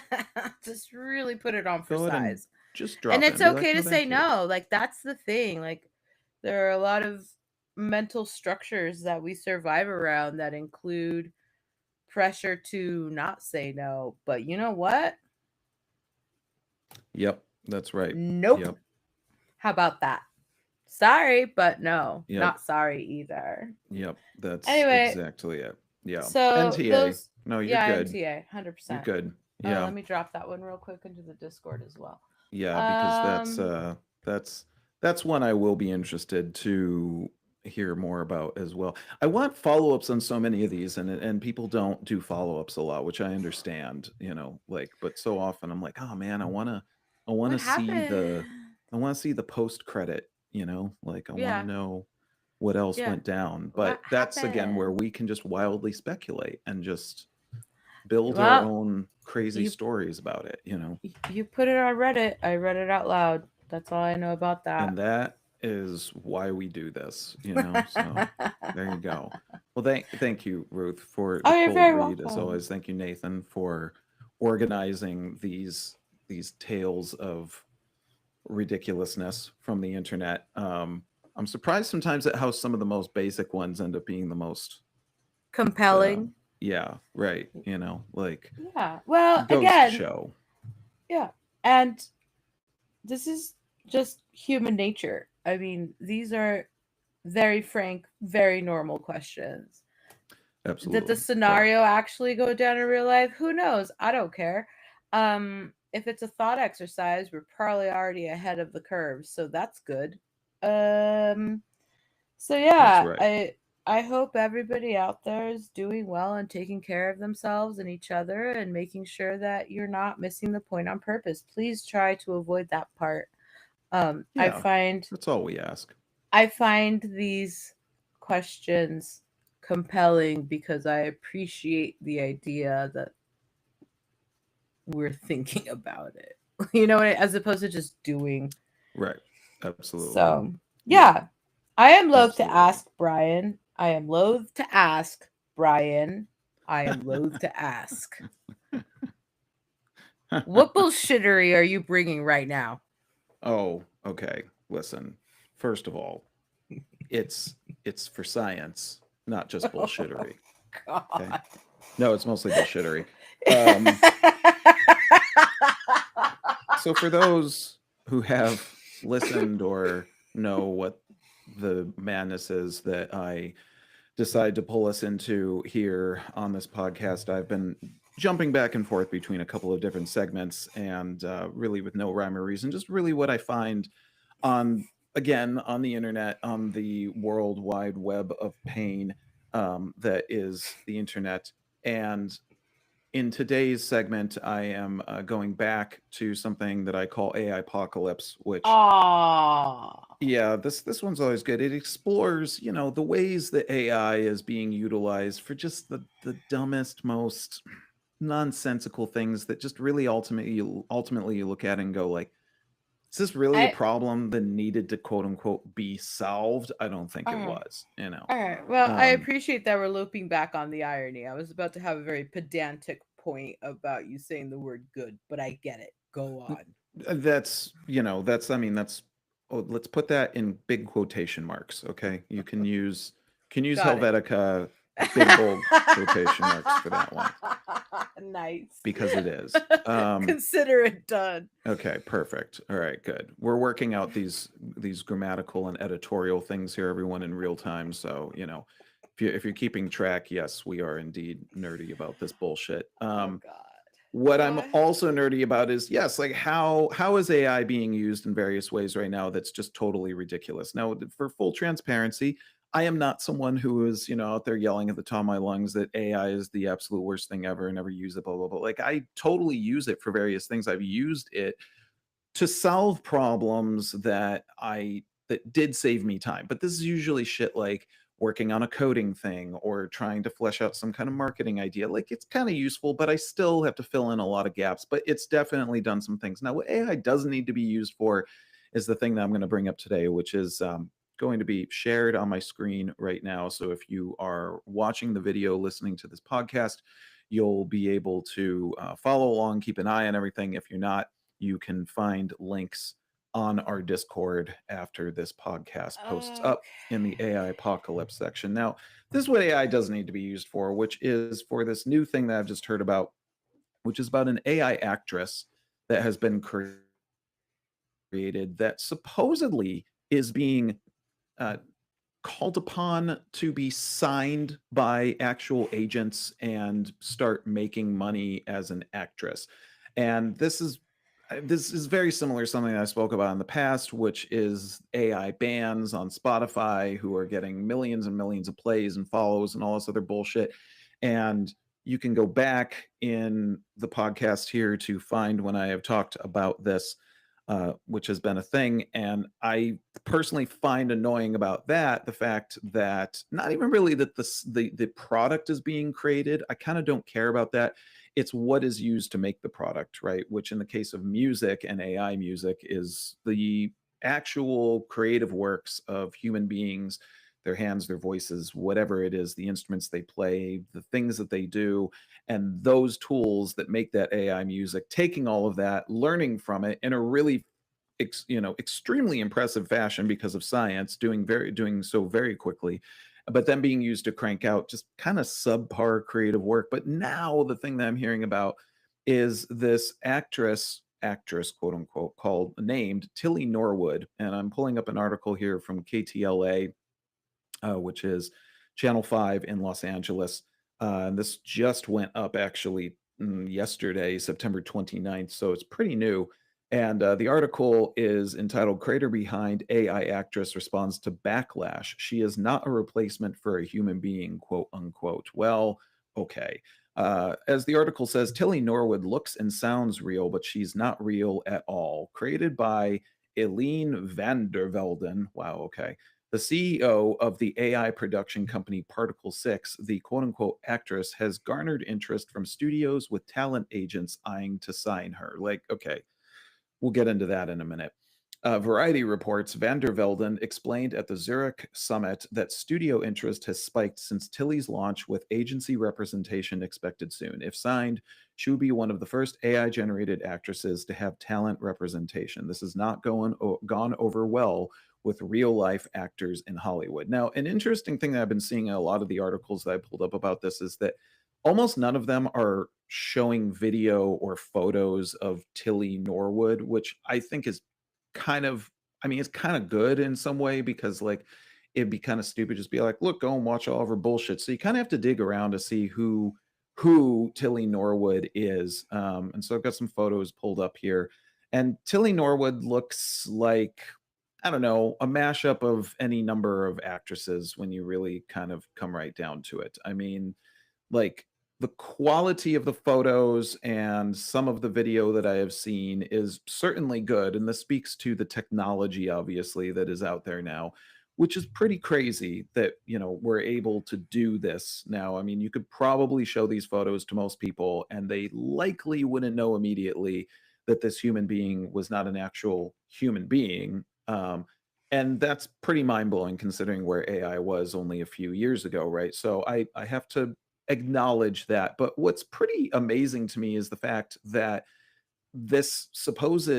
Just really put it on for go ahead and size. just And drop it it's and be like, okay to no say thank you. no. Like, that's the thing. Like, there are a lot of mental structures that we survive around that include pressure to not say no. But you know what? Yep, that's right. Nope. Yep, How about that? Sorry, but no, yep, not sorry either. yep. That's Anyway, exactly it. Yeah. so NTA. those, No, you're yeah, good. NTA, You're 100%. good. Yeah. Let me drop that one real quick into the Discord as well. Yeah, because Um, that's that's one I will be interested to hear more about as well. I want follow-ups on so many of these and people don't do follow-ups a lot, which I understand, like but so often I'm like, "Oh man, I want what to see happened? the post credit, like I want to Yeah, know what else yeah. went down." What But that's again where happened? we can just wildly speculate and just build our Well, own crazy you stories about it. you put it on Reddit. I read it out loud. That's all I know about that. And that is why we do this. So there you go. Well, thank you, Ruth, for Oh, the you're cold very read as welcome. always. Thank you, Nathan, for organizing these tales of ridiculousness from the internet. I'm surprised sometimes at how some of the most basic ones end up being the most uh Compelling. yeah, right, like Yeah. Well, goes to again, show. yeah. And this is just human nature. I mean, these are very frank, very normal questions. Did the Absolutely. Yeah. scenario actually go down in real life? Who knows? I don't care. If it's a thought exercise, we're probably already ahead of the curve, so that's good. Um, so That's yeah, right. I hope everybody out there is doing well and taking care of themselves and each other and making sure that you're not missing the point on purpose. Please try to avoid that part. Um, I Yeah. find That's all we ask. I find these questions compelling because I appreciate the idea that we're thinking about it. You know, as opposed to just doing. Right. Absolutely. So, Yeah. yeah, I am loath to Absolutely. ask Brian. I am loath to ask Brian. I am loath to ask. What bullshittery are you bringing right now? Oh, okay. Listen. First of all, it's it's for science, not just Oh, bullshittery. Okay. God. No, it's mostly bullshittery. Um, so for those who have listened or know what the madness is that I decide to pull us into here on this podcast, I've been jumping back and forth between a couple of different segments and really with no rhyme or reason, just really what I find on, again, on the internet, on the world wide web of pain that is the internet. And in today's segment, I am going back to something that I call AI apocalypse, which Aw. yeah, this one's always good. It explores, the ways that AI is being utilized for just the dumbest, most nonsensical things that just really ultimately you look at and go like, is this really a I problem that needed to quote unquote be solved? I don't think it uh, was, you know. all right. Well, I Um, appreciate that we're looping back on the irony. I was about to have a very pedantic point about you saying the word good, but I get it. Go on. that's, that's, I mean, that's, oh, let's put that in big quotation marks. Okay. You can use Got it. Helvetica, big bold quotation marks for that one Nice. because it is. Consider it done. Okay, perfect. All right, good. We're working out these grammatical and editorial things here, everyone, in real time. So, if you're keeping track, yes, we are indeed nerdy about this bullshit. Oh God. What I'm What? also nerdy about is, yes, like how is AI being used in various ways right now that's just totally ridiculous. Now, for full transparency, I am not someone who is, out there yelling at the top of my lungs that AI is the absolute worst thing ever, never use it, blah blah blah. Like I totally use it for various things. I've used it to solve problems that did save me time. But this is usually shit like working on a coding thing or trying to flesh out some kind of marketing idea. Like it's kind of useful, but I still have to fill in a lot of gaps. But it's definitely done some things. Now, what AI doesn't need to be used for is the thing that I'm going to bring up today, which is going to be shared on my screen right now. So if you are watching the video, listening to this podcast, you'll be able to follow along, keep an eye on everything. If you're not, you can find links on our Discord after this podcast posts Okay. up in the AI apocalypse section. Now, this is what AI does need to be used for, which is for this new thing that I've just heard about, which is about an AI actress that has been created that supposedly is being uh, called upon to be signed by actual agents and start making money as an actress. And this is very similar to something I spoke about in the past, which is AI bans on Spotify who are getting millions and millions of plays and follows and all this other bullshit. And you can go back in the podcast here to find when I have talked about this, which has been a thing. And I personally find annoying about that the fact that not even really that the product is being created. I kind of don't care about that. It's what is used to make the product, right? Which in the case of music and AI music is the actual creative works of human beings, their hands, their voices, whatever it is, the instruments they play, the things that they do, and those tools that make that AI music, taking all of that, learning from it in a really extremely impressive fashion because of science, doing so very quickly, but then being used to crank out just kind of subpar creative work. But now the thing that I'm hearing about is this actress quote unquote called named Tilly Norwood, and I'm pulling up an article here from KTLA, which is Channel 5 in Los Angeles. And this just went up actually yesterday, September 29th. So it's pretty new. And the article is entitled Creator Behind AI Actress Responds to Backlash. She is not a replacement for a human being, quote unquote. Well, okay. As the article says, Tilly Norwood looks and sounds real, but she's not real at all. Created by Eileen Vandervelden. Wow, okay, the CEO of the AI production company Particle 6, the quote unquote actress, has garnered interest from studios with talent agents eyeing to sign her. Like, okay, we'll get into that in a minute. Variety reports Van der Velden explained at the Zurich summit that studio interest has spiked since Tilly's launch, with agency representation expected soon. If signed, she would be one of the first AI generated actresses to have talent representation. This has not gone over well with real life actors in Hollywood. Now, an interesting thing that I've been seeing in a lot of the articles that I pulled up about this is that almost none of them are showing video or photos of Tilly Norwood, which I think is kind of, I mean, it's kind of good in some way because like it'd be kind of stupid just be like, look, go and watch all of her bullshit. So you kind of have to dig around to see who Tilly Norwood is. And so I've got some photos pulled up here. And Tilly Norwood looks like, I don't know, a mashup of any number of actresses when you really kind of come right down to it. I mean, like the quality of the photos and some of the video that I have seen is certainly good. And this speaks to the technology, obviously, that is out there now, which is pretty crazy that, we're able to do this now. I mean, you could probably show these photos to most people and they likely wouldn't know immediately that this human being was not an actual human being. And that's pretty mind blowing considering where AI was only a few years ago, right? So I have to acknowledge that. But what's pretty amazing to me is the fact that this supposed,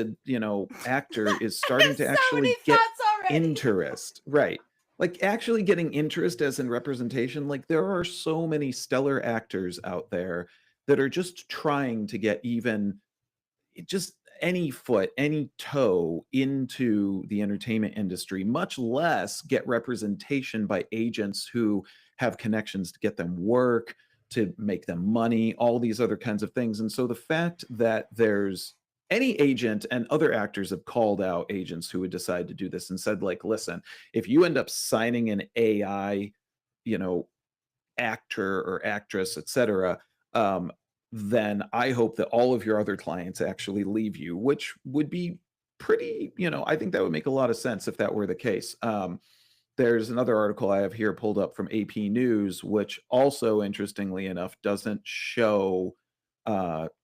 actor is I have starting to so many actually get thoughts already. interest, right? Like actually getting interest as in representation. Like there are so many stellar actors out there that are just trying to get even just any foot, any toe into the entertainment industry, much less get representation by agents who have connections to get them work, to make them money, all these other kinds of things. And so the fact that there's any agent and other actors have called out agents who would decide to do this and said, like, listen, if you end up signing an AI, you know, actor or actress, etc., um, then I hope that all of your other clients actually leave you, which would be pretty, I think that would make a lot of sense if that were the case. There's another article I have here pulled up from AP News, which also, interestingly enough, doesn't show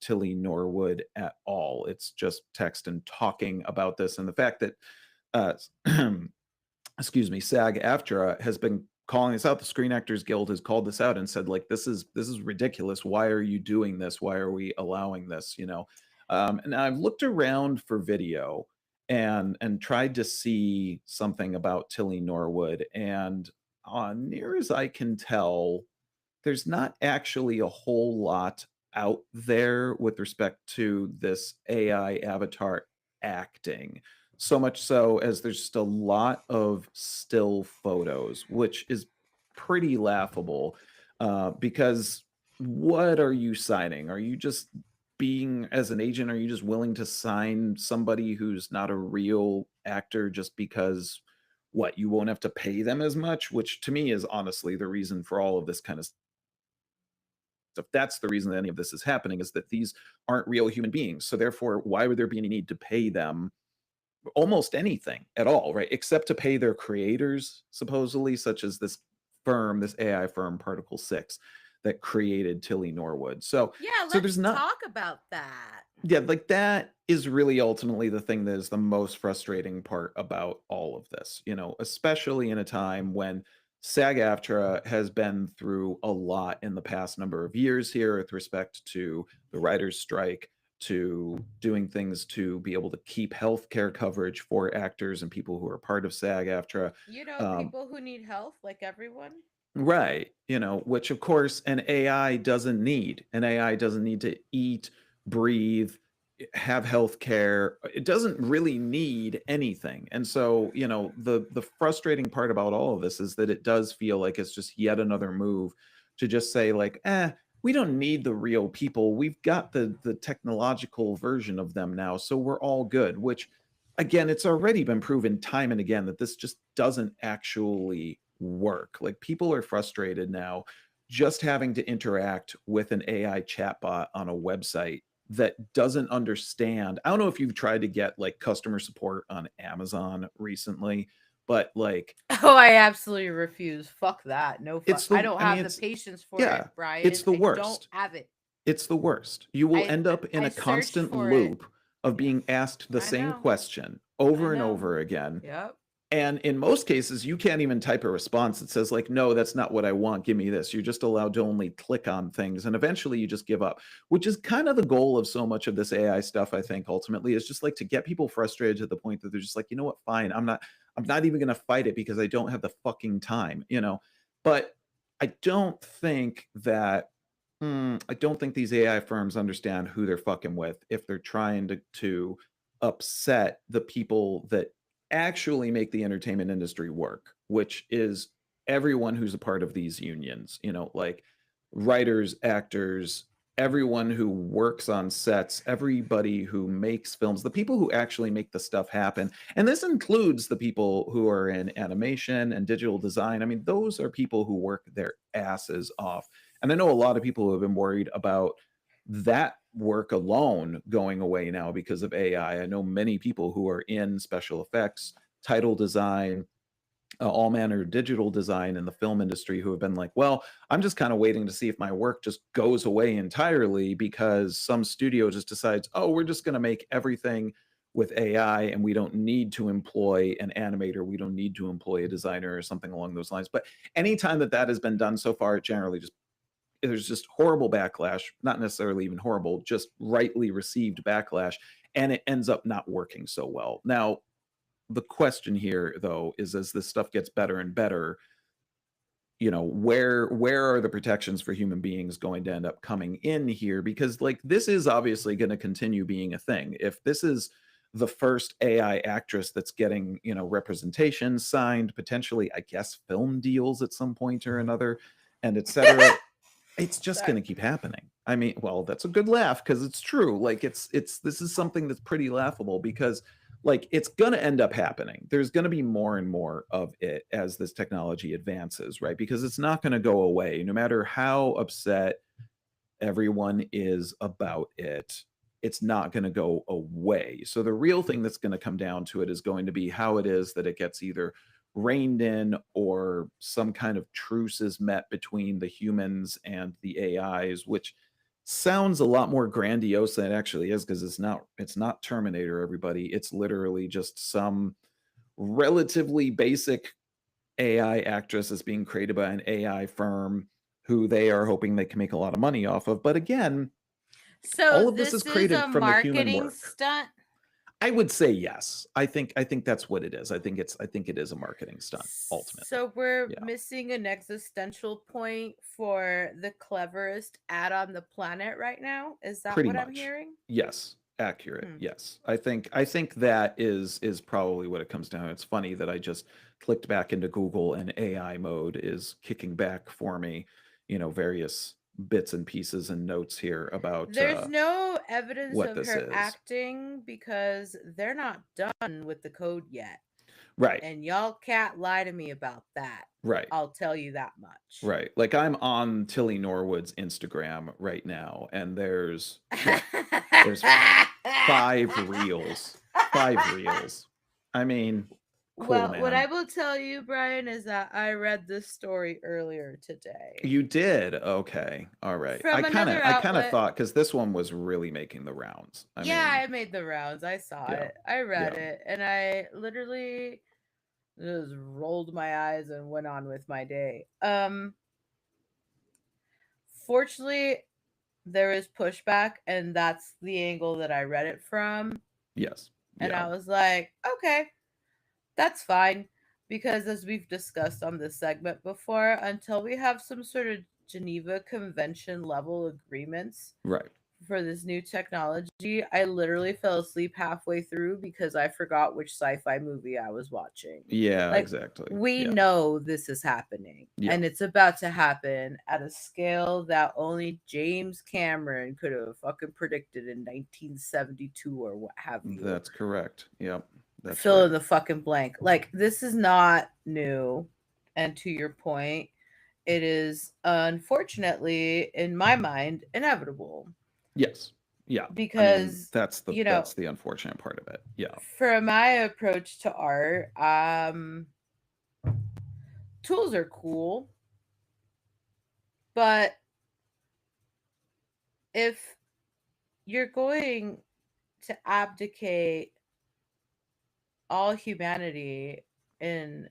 Tilly Norwood at all. It's just text and talking about this and the fact that uh, excuse me, SAG-AFTRA has been calling this out. The Screen Actors Guild has called this out and said, like, this is ridiculous. Why are you doing this? Why are we allowing this? And I've looked around for video and tried to see something about Tilly Norwood, and near as I can tell, there's not actually a whole lot out there with respect to this AI avatar acting. So much so as there's just a lot of still photos, which is pretty laughable. Because what are you signing? Are you just being, as an agent, are you just willing to sign somebody who's not a real actor just because what, you won't have to pay them as much? Which to me is honestly the reason for all of this kind of stuff. That's the reason that any of this is happening, is that these aren't real human beings. So therefore, why would there be any need to pay them almost anything at all, right? Except to pay their creators, supposedly, such as this firm, this AI firm, Particle 6, that created Tilly Norwood. So Yeah, so let's there's not, talk about that. yeah, like that is really ultimately the thing that is the most frustrating part about all of this, especially in a time when SAG-AFTRA has been through a lot in the past number of years here with respect to the writers' strike, to doing things to be able to keep healthcare coverage for actors and people who are part of SAG-AFTRA. Um, People who need health, like everyone. Right. Which of course an AI doesn't need. An AI doesn't need to eat, breathe, have health care. It doesn't really need anything. And so, the frustrating part about all of this is that it does feel like it's just yet another move to just say, like, we don't need the real people. We've got the technological version of them now, so we're all good, which again, it's already been proven time and again that this just doesn't actually work. Like people are frustrated now just having to interact with an AI chatbot on a website that doesn't understand. I don't know if you've tried to get like customer support on Amazon recently, but like Oh, I absolutely refuse. Fuck that. No fuck. I don't I mean, have the patience for it, yeah, it's Brian. the I don't worst. have it. It's the worst. You will I end I, up in I a searched constant for it. loop of Yeah, being asked the I same know. question I over and know. over again. Yep. And in most cases, you can't even type a response that says, like, no, that's not what I want. Give me this. You're just allowed to only click on things. And eventually you just give up, which is kind of the goal of so much of this AI stuff, I think, ultimately, is just like to get people frustrated to the point that they're just like, you know what, fine. I'm not even gonna fight it because I don't have the fucking time. But I don't think that I don't think these AI firms understand who they're fucking with if they're trying to upset the people that actually make the entertainment industry work, which is everyone who's a part of these unions, like writers, actors, everyone who works on sets, everybody who makes films, the people who actually make the stuff happen. And this includes the people who are in animation and digital design. I mean, those are people who work their asses off. And I know a lot of people who have been worried about that work alone going away now because of AI. I know many people who are in special effects, title design, all manner of digital design in the film industry who have been like, well, I'm just kind of waiting to see if my work just goes away entirely because some studio just decides, oh, we're just going to make everything with AI and we don't need to employ an animator, we don't need to employ a designer or something along those lines. But anytime that that has been done so far, it generally just there's just horrible backlash, not necessarily even horrible, just rightly received backlash, and it ends up not working so well. Now, the question here though is as this stuff gets better and better, where are the protections for human beings going to end up coming in here? Because like this is obviously going to continue being a thing. If this is the first AI actress that's getting, representation signed, potentially, I guess, film deals at some point or another, and etc. It's just going to keep happening. I mean, well, that's a good laugh because it's true. Like it's this is something that's pretty laughable because like it's going to end up happening. There's going to be more and more of it as this technology advances, right? Because it's not going to go away no matter how upset everyone is about it. It's not going to go away. So the real thing that's going to come down to it is going to be how it is that it gets either reined in or some kind of truce is met between the humans and the AIs, which sounds a lot more grandiose than it actually is because it's not Terminator, everybody. It's literally just some relatively basic AI actress is being created by an AI firm who they are hoping they can make a lot of money off of. But again, So all of this is this is created a from the human marketing work. stunt. I would say yes. I think that's what it is. I think it is a marketing stunt ultimately. So we're Yeah. missing an existential point for the cleverest ad on the planet right now. Is that Pretty what I'm much. hearing? Yes. Accurate. Hmm. Yes. I think that is probably what it comes down to. It's funny that I just clicked back into Google and AI mode is kicking back for me, various bits and pieces and notes here about There's no evidence what of this her is. acting because they're not done with the code yet. Right. And y'all can't lie to me about that. Right. I'll tell you that much. Right. Like I'm on Tilly Norwood's Instagram right now, and there's what? There's 5 reels. 5 reels. I mean, cool, Well, what I man. will tell you, Brian, is that I read this story earlier today You did? Okay. All right. I from kind of another I kind of outlet. thought cuz this one was really making the rounds. I Yeah, mean, I made the rounds. I saw yeah. it. I read Yeah. it. And I literally just rolled my eyes and went on with my day. Fortunately, there is pushback, and that's the angle that I read it from. Yes. And Yeah. I was like, okay, that's fine. Because as we've discussed on this segment before, until we have some sort of Geneva Convention level agreements Right. for this new technology, I literally fell asleep halfway through because I forgot which sci-fi movie I was watching. Yeah, Like, exactly. we Yeah. know this is happening, Yeah. and it's about to happen at a scale that only James Cameron could have fucking predicted in 1972 or what have you. That's correct. Yep. That's Fill right. in the fucking blank. Like, this is not new. And to your point, it is unfortunately, in my mind, inevitable Yes. Yeah. I mean, because that's the you know that's the unfortunate part of it. Yeah. for my approach to art, tools are cool, but if you're going to abdicate all humanity in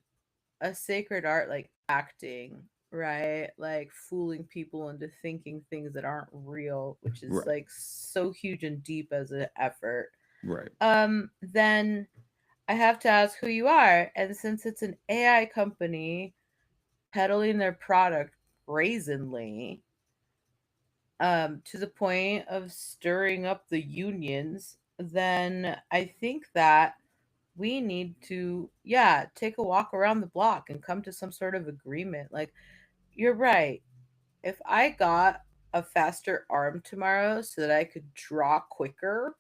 a sacred art like acting, right? Like fooling people into thinking things that aren't real, which is Right. like so huge and deep as an effort. Right. Then I have to ask who you are. And since it's an AI company peddling their product brazenly, to the point of stirring up the unions, then I think that we need to, yeah, take a walk around the block and come to some sort of agreement. Like, you're right. If I got a faster arm tomorrow so that I could draw quicker,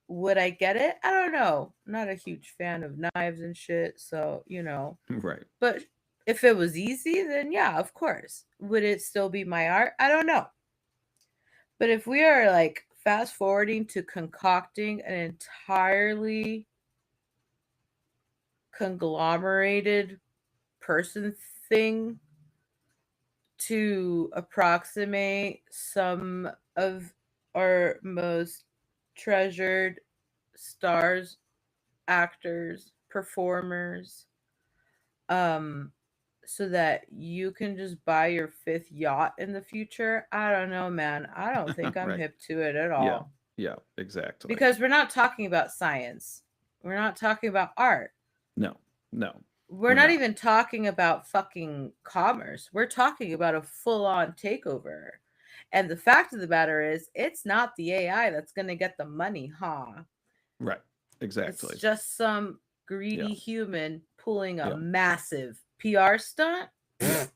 would I get it? I don't know. I'm not a huge fan of knives and shit, so, Right. But if it was easy, then yeah, of course. Would it still be my art? I don't know. But if we are like fast forwarding to concocting an entirely conglomerated person thing to approximate some of our most treasured stars, actors, performers, um, so that you can just buy your fifth yacht in the future. I don't know, man. I don't think I'm Right. hip to it at Yeah. all. Yeah. Exactly. Because we're not talking about science. We're not talking about art. No. No. We're We're not not. even talking about fucking commerce. We're talking about a full on takeover. And the fact of the matter is, it's not the AI that's going to get the money, huh? Right. It's Exactly. just some Yeah. greedy human pulling a Yeah. massive PR stunt. You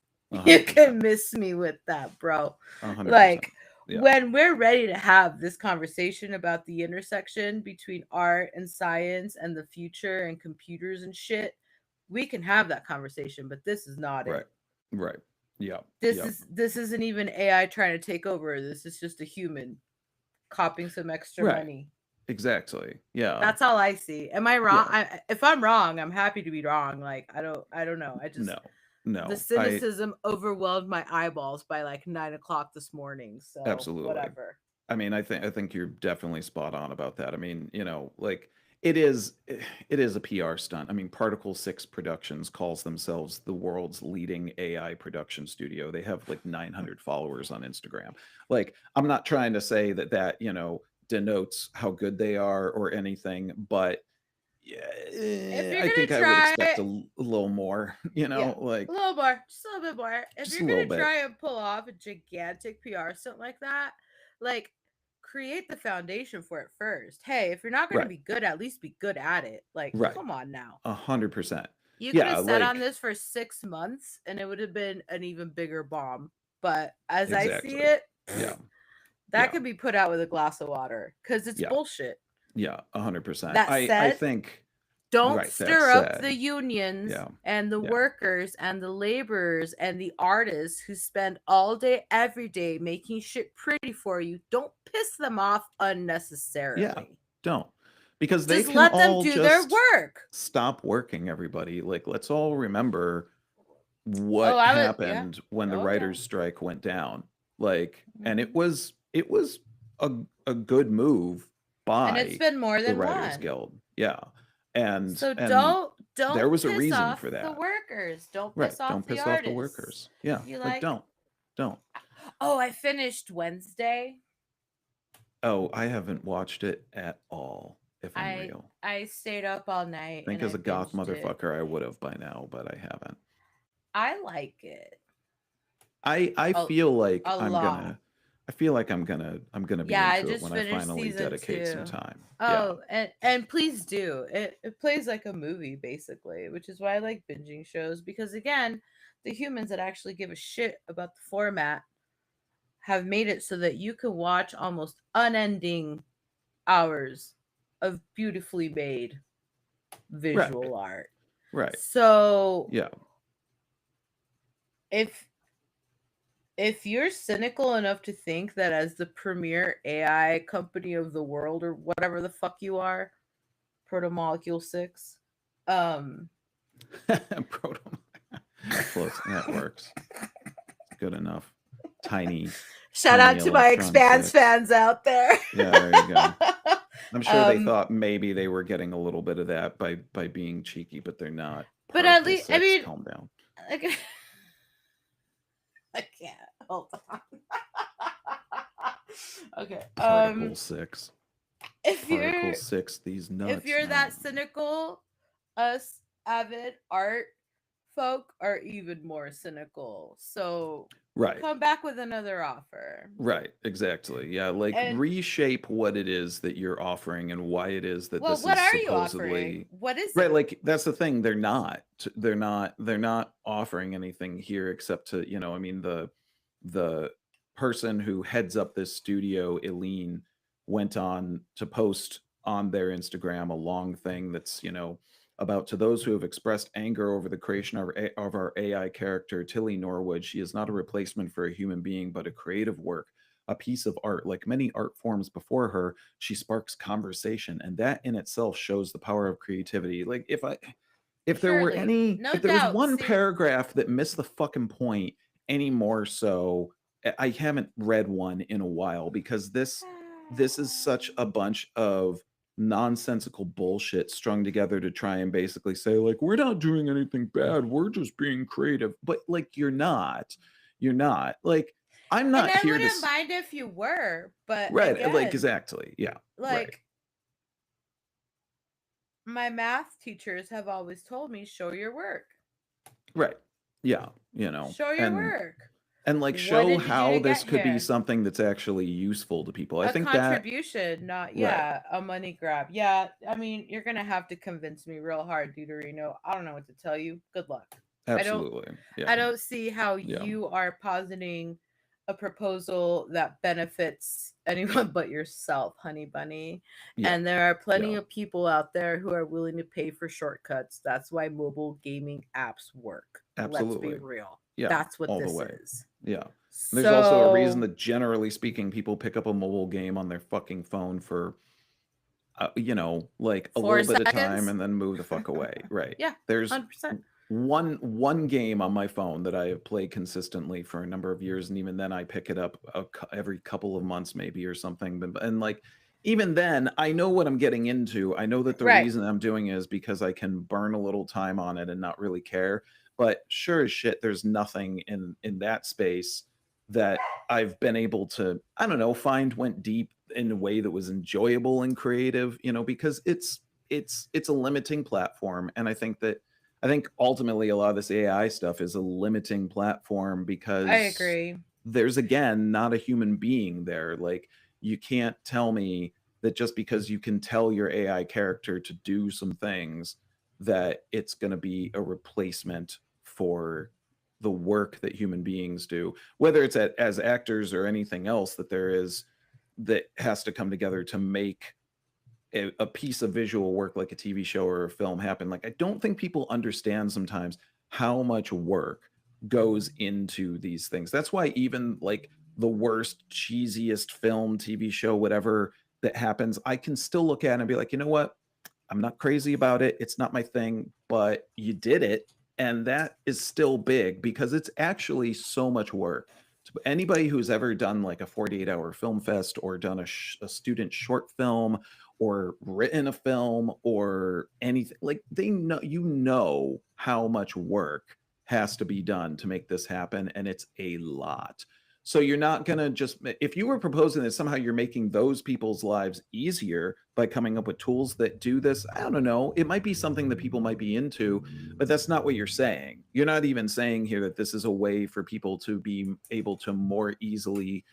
can 100%. miss me with that, bro. 100%. Like, Yeah. when we're ready to have this conversation about the intersection between art and science and the future and computers and shit, we can have that conversation, but this is not Right. it. Right. Yeah. This Yeah. is this isn't even AI trying to take over. This is just a human copying some extra Right. money. Exactly. Yeah. That's all I see. Am I wrong? Yeah. If I'm wrong, I'm happy to be wrong. Like, I don't know. I just No. the No. cynicism overwhelmed my eyeballs by like 9 o'clock this morning. So Absolutely. whatever. I mean, I think you're definitely spot on about that. I mean, like it is it is a PR stunt. I mean, Particle 6 Productions calls themselves the world's leading AI production studio. They have like 900 followers on Instagram. Like, I'm not trying to say that denotes how good they are or anything, but yeah, If you're I think gonna I would try expect a little more, Yeah, like a little more, just a little bit more. If just you're a little gonna bit. try and pull off a gigantic PR stunt like that, like, create the foundation for it first. Hey, if you're not gonna Right. be good, at least be good at it. Like, Right. come on now. 100%. You could Yeah, have sat on like this for 6 months and it would have been an even bigger bomb. But as I see exactly. it, Yeah. that Yeah. could be put out with a glass of water because it's Yeah. bullshit. Yeah, 100%. That I said, think don't right, that stir up the said, unions yeah. and the Yeah. workers and the laborers and the artists who spend all day every day making shit pretty for you. Don't piss them off Yeah. unnecessarily. Don't. Because they Just can let them all do their just work. stop working, everybody. Like, let's all remember Oh, what I was, yeah. happened when the Oh yeah. writers strike went down. Like, and it Mhm. was it was a a good move And it's by been more the than Writers one. Guild. Yeah. And So and don't there was a piss reason off for the that. workers. Don't Right. piss off Don't the piss off the artists. workers. Yeah. You Like, like, don't. oh, I finished Wednesday. Oh, I haven't watched it at all, if I'm I real. I stayed up all night I think and as I a goth binged it. motherfucker I would have by now, but I haven't. I like it I a, feel like a I'm lot. gonna I feel like I'm gonna be Yeah, I into it just when I finished finally season dedicate some 2. time. Yeah. Oh, and please do. It plays like a movie basically, which is why I like binging shows because again, the humans that actually give a shit about the format have made it so that you can watch almost unending hours of beautifully made Right. visual art. Right. So, Yeah. if if you're cynical enough to think that as the premier AI company of the world or whatever the fuck you are, Protomolecule 6, um Proto close. That works. It's good enough. Tiny, shout tiny out to my electron Expanse 6. fans out there. Yeah, there you go. I'm sure they um thought maybe they were getting a little bit of that by being cheeky, but they're not. but at Particle least I 6, mean, calm down. like, I can't. Hold on. Okay. Particle 6. If Particle you're 6, these if nuts. you're that No. cynical, us avid art folk are even more cynical. So Right. come back with another offer. Right. Exactly. Yeah. Like, And reshape what it is that you're offering and why it is that well, this what is are you offering? supposedly What is right. it? Like, that's the thing. They're not offering anything here except I mean, the person who heads up this studio, Eileen, went on to post on their Instagram a long thing that's about to those who have expressed anger over the creation of our AI character, Tilly Norwood. She is not a replacement for a human being, but a creative work, a piece of art. Like many art forms before her, she sparks conversation, and that in itself shows the power of creativity. Like, if there were Surely. any, No if there was doubt. one See? paragraph that missed the fucking point any more so, I haven't read one in a while because this is such a bunch of nonsensical bullshit strung together to try and basically say like we're not doing anything bad, we're just being creative. But like you're not. Like I'm And not I here to wouldn't mind if you were, but right, like again, exactly. Yeah. Right. like my math teachers have always told me, show your work. Right. Yeah, Show your work. and like What show did you do how to this get could be here? something that's actually useful to people. I A think that contribution, not right. yeah, a money grab. Yeah, I mean, you're gonna have to convince me real hard, Deuterino. I don't know what to tell you. Good luck. I don't Absolutely. I Yeah. don't see how Yeah. you are positing a proposal that benefits anyone but yourself, honey bunny. Yeah. And there are plenty Yeah. of people out there who are willing to pay for shortcuts. That's why mobile gaming apps work. Let's be Absolutely. real. Yeah. That's what All the this way. is. Yeah. There's also a reason So, that generally speaking people pick up a mobile game on their fucking phone for like a four little bit of time seconds. and then move the fuck away. Right. Yeah, There's 100%. one game on my phone that I have played consistently for a number of years, and even then I pick it up every couple of months maybe or something. And like even then, I know what I'm getting into. I know that the Right. reason I'm doing it is because I can burn a little time on it and not really care. But sure as shit, there's nothing in that space that I've been able to, I don't know, find went deep in a way that was enjoyable and creative, because it's a limiting platform. And I think ultimately a lot of this AI stuff is a limiting platform I because agree. there's again not a human being there. Like you can't tell me that just because you can tell your AI character to do some things that it's going to be a replacement for the work that human beings do, whether it's as actors or anything else that has to come together to make a piece of visual work like a TV show or a film happen. Like I don't think people understand sometimes how much work goes into these things. That's why even like the worst, cheesiest film, TV show, whatever that happens, I can still look at it and be like, you know what? I'm not crazy about it. It's not my thing, but you did it. And that is still big because it's actually so much work. To anybody who's ever done like a 48-hour film fest or done a student short film or written a film or anything, like they know, how much work has to be done to make this happen. And it's a lot. So you're not going to just, if you were proposing that somehow you're making those people's lives easier by coming up with tools that do this, I don't know. It might be something that people might be into, but that's not what you're saying. You're not even saying here that this is a way for people to be able to more easily,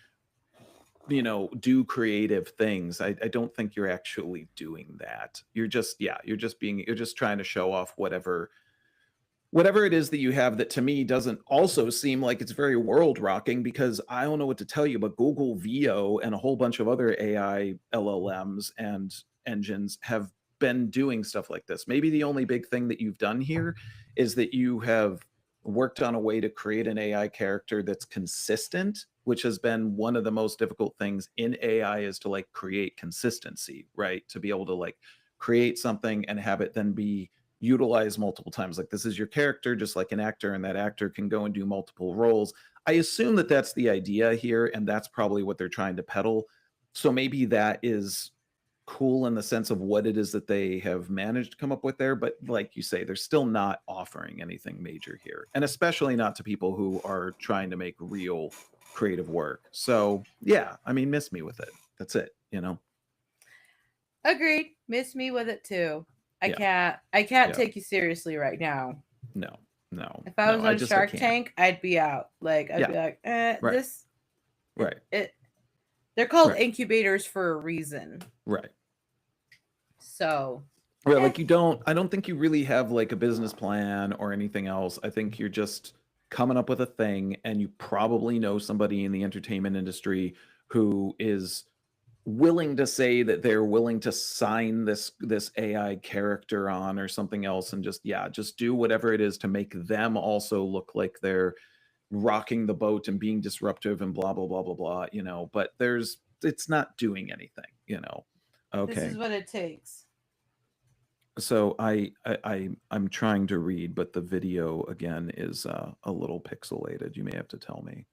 do creative things. I don't think you're actually doing that. You're just you're just trying to show off whatever it is that you have that to me doesn't also seem like it's very world rocking because I don't know what to tell you, but Google VO and a whole bunch of other AI LLMs and engines have been doing stuff like this. Maybe the only big thing that you've done here is that you have worked on a way to create an AI character that's consistent, which has been one of the most difficult things in AI is to like create consistency, right? To be able to like create something and have it then be utilized multiple times. Like this is your character, just like an actor, and that actor can go and do multiple roles. I assume that that's the idea here, and that's probably what they're trying to peddle. So maybe that is cool in the sense of what it is that they have managed to come up with there. But like you say, they're still not offering anything major here, and especially not to people who are trying to make real creative work. So yeah, I mean, miss me with it. That's it. Agreed. Miss me with it too. I Yeah, can't I can't yeah. take you seriously right now. No, no, If I no. was I on just I Shark can't. Tank, I'd be out. Like I'd Yeah, be like, right, it, right, it they're called right, incubators for a reason. right. So, Right, eh, like I don't think you really have like a business plan or anything else. I think you're just coming up with a thing and you probably know somebody in the entertainment industry who is willing to say that they're willing to sign this AI character on or something else and just do whatever it is to make them also look like they're rocking the boat and being disruptive and blah blah blah blah blah, but it's not doing anything. this Okay. is what it takes. So I'm trying to read, but the video again is a little pixelated. You may have to tell me.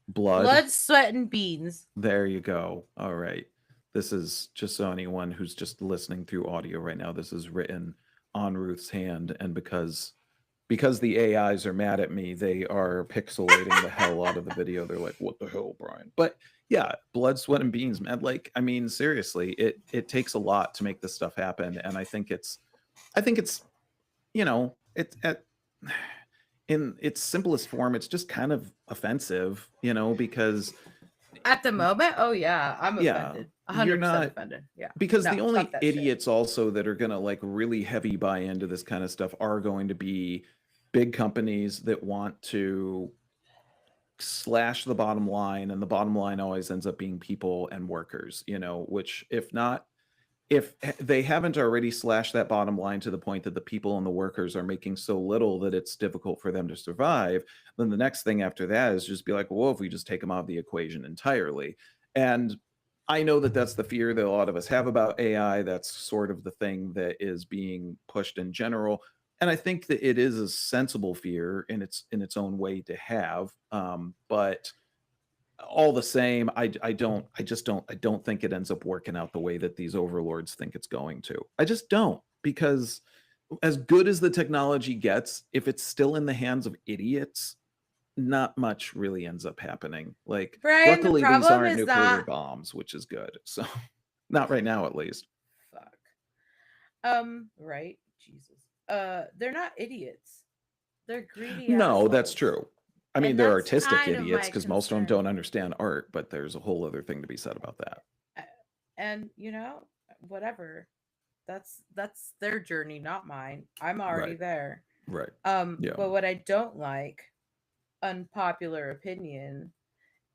Blood. Blood, sweat, and beans. There you go. All right. This is just so anyone who's just listening through audio right now. This is written on Ruth's hand, and because the AIs are mad at me, they are pixelating the hell out of the video. They're like, "What the hell, Brian?" But yeah, blood, sweat, and beans, man. Like, I mean, seriously, it takes a lot to make this stuff happen, and I think it's it's at in its simplest form, it's just kind of offensive, because At the moment, oh yeah, I'm yeah, offended. you're 100% not offended. Yeah. because the No, only fuck that shit. idiots also that are going to like really heavy buy into this kind of stuff are going to be big companies that want to slash the bottom line, and the bottom line always ends up being people and workers, which if they haven't already slashed that bottom line to the point that the people and the workers are making so little that it's difficult for them to survive, then the next thing after that is just be like, well, if we just take them out of the equation entirely. And I know that that's the fear that a lot of us have about AI. That's sort of the thing that is being pushed in general. And I think that it is a sensible fear in its own way to have. But all the same, I don't think it ends up working out the way that these overlords think it's going to. I just don't, because as good as the technology gets, if it's still in the hands of idiots, not much really ends up happening. Like, Brian, the luckily these problem aren't is nuclear not bombs, which is good. So not right now at least. fuck. Right? Jesus. They're not idiots. They're greedy No, that's assholes. true. I mean, And they're that's artistic kind of idiots my because most of them don't concern. understand art, but there's a whole other thing to be said about that. Uh, And whatever. That's their journey, not mine. I'm already Right. there. Right. Yeah. But what I don't like, unpopular opinion,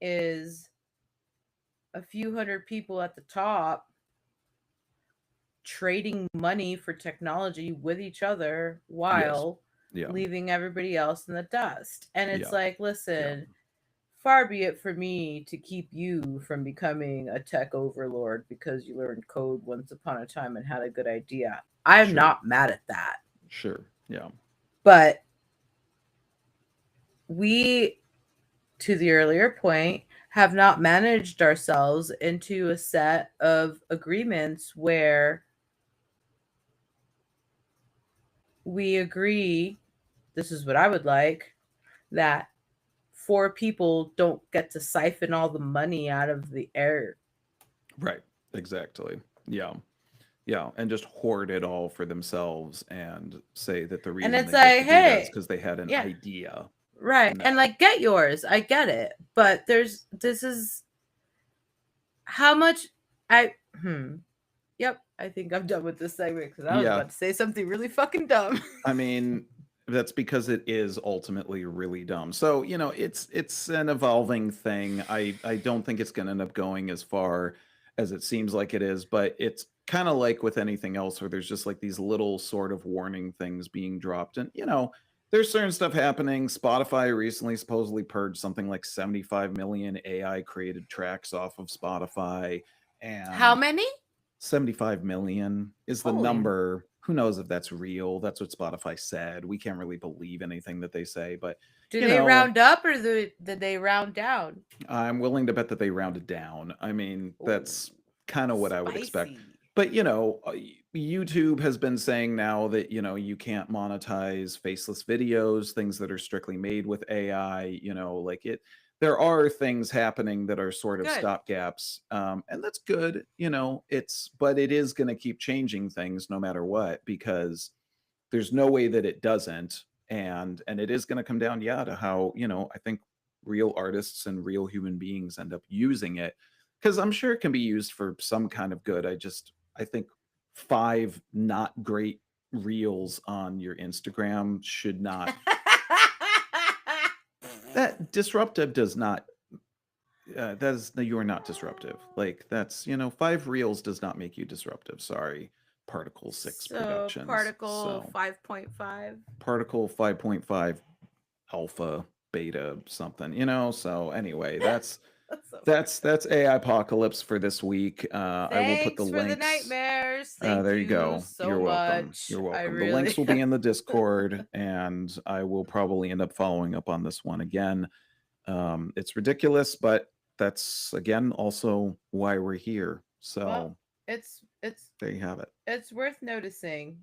is a few hundred people at the top trading money for technology with each other Yes. while Yeah. leaving everybody else in the dust. And it's Yeah. like, Yeah. listen, far be it for me to keep you from becoming a tech overlord because you learned code once upon a time and had a good idea. I'm Sure. not mad at that. Sure. Yeah. But we, to the earlier point, have not managed ourselves into a set of agreements where we agree, this is what I would like, that four people don't get to siphon all the money out of the air. Right. Exactly. Yeah. Yeah. And just hoard it all for themselves and say that the And reason it's they get to like, do that is hey, because they had an yeah, idea. right. No. And like, get yours. I get it. But this is how much I, yep, I think I'm done with this segment because I was Yeah. about to say something really fucking dumb. I mean, that's because it is ultimately really dumb. So, it's an evolving thing. I don't think it's going to end up going as far as it seems like it is, but it's kind of like with anything else where there's just like these little sort of warning things being dropped. And, there's certain stuff happening. Spotify recently supposedly purged something like 75 million AI created tracks off of Spotify, How and many? 75 million is the Holy. number. Who knows if that's real? That's what Spotify said. We can't really believe anything that they say, but Do you they know, round up or did they round down? I'm willing to bet that they rounded down. I mean, Ooh, that's kind of what I would expect. spicy. But YouTube has been saying now that you can't monetize faceless videos, things that are strictly made with AI. Like it. There are things happening that are sort of Good. stopgaps, and that's good. But it is going to keep changing things no matter what, because there's no way that it doesn't, and it is going to come down, yeah, to how I think real artists and real human beings end up using it, because I'm sure it can be used for some kind of good. I think 5 not great reels on your Instagram should not. That disruptive does not. That is, no, you are not disruptive. Like, that's 5 reels does not make you disruptive. Sorry, Particle 6 So Productions. particle So 5.5. Particle 5.5 alpha beta something. So anyway, So That's AI apocalypse for this week. I will put the thanks for the links. nightmares. Thank There you you go. so You're welcome. much. You're I welcome. The links really will be in the Discord, and I will probably end up following up on this one again. It's ridiculous, but that's again also why we're here. well, So it's there you have it. it's worth noticing.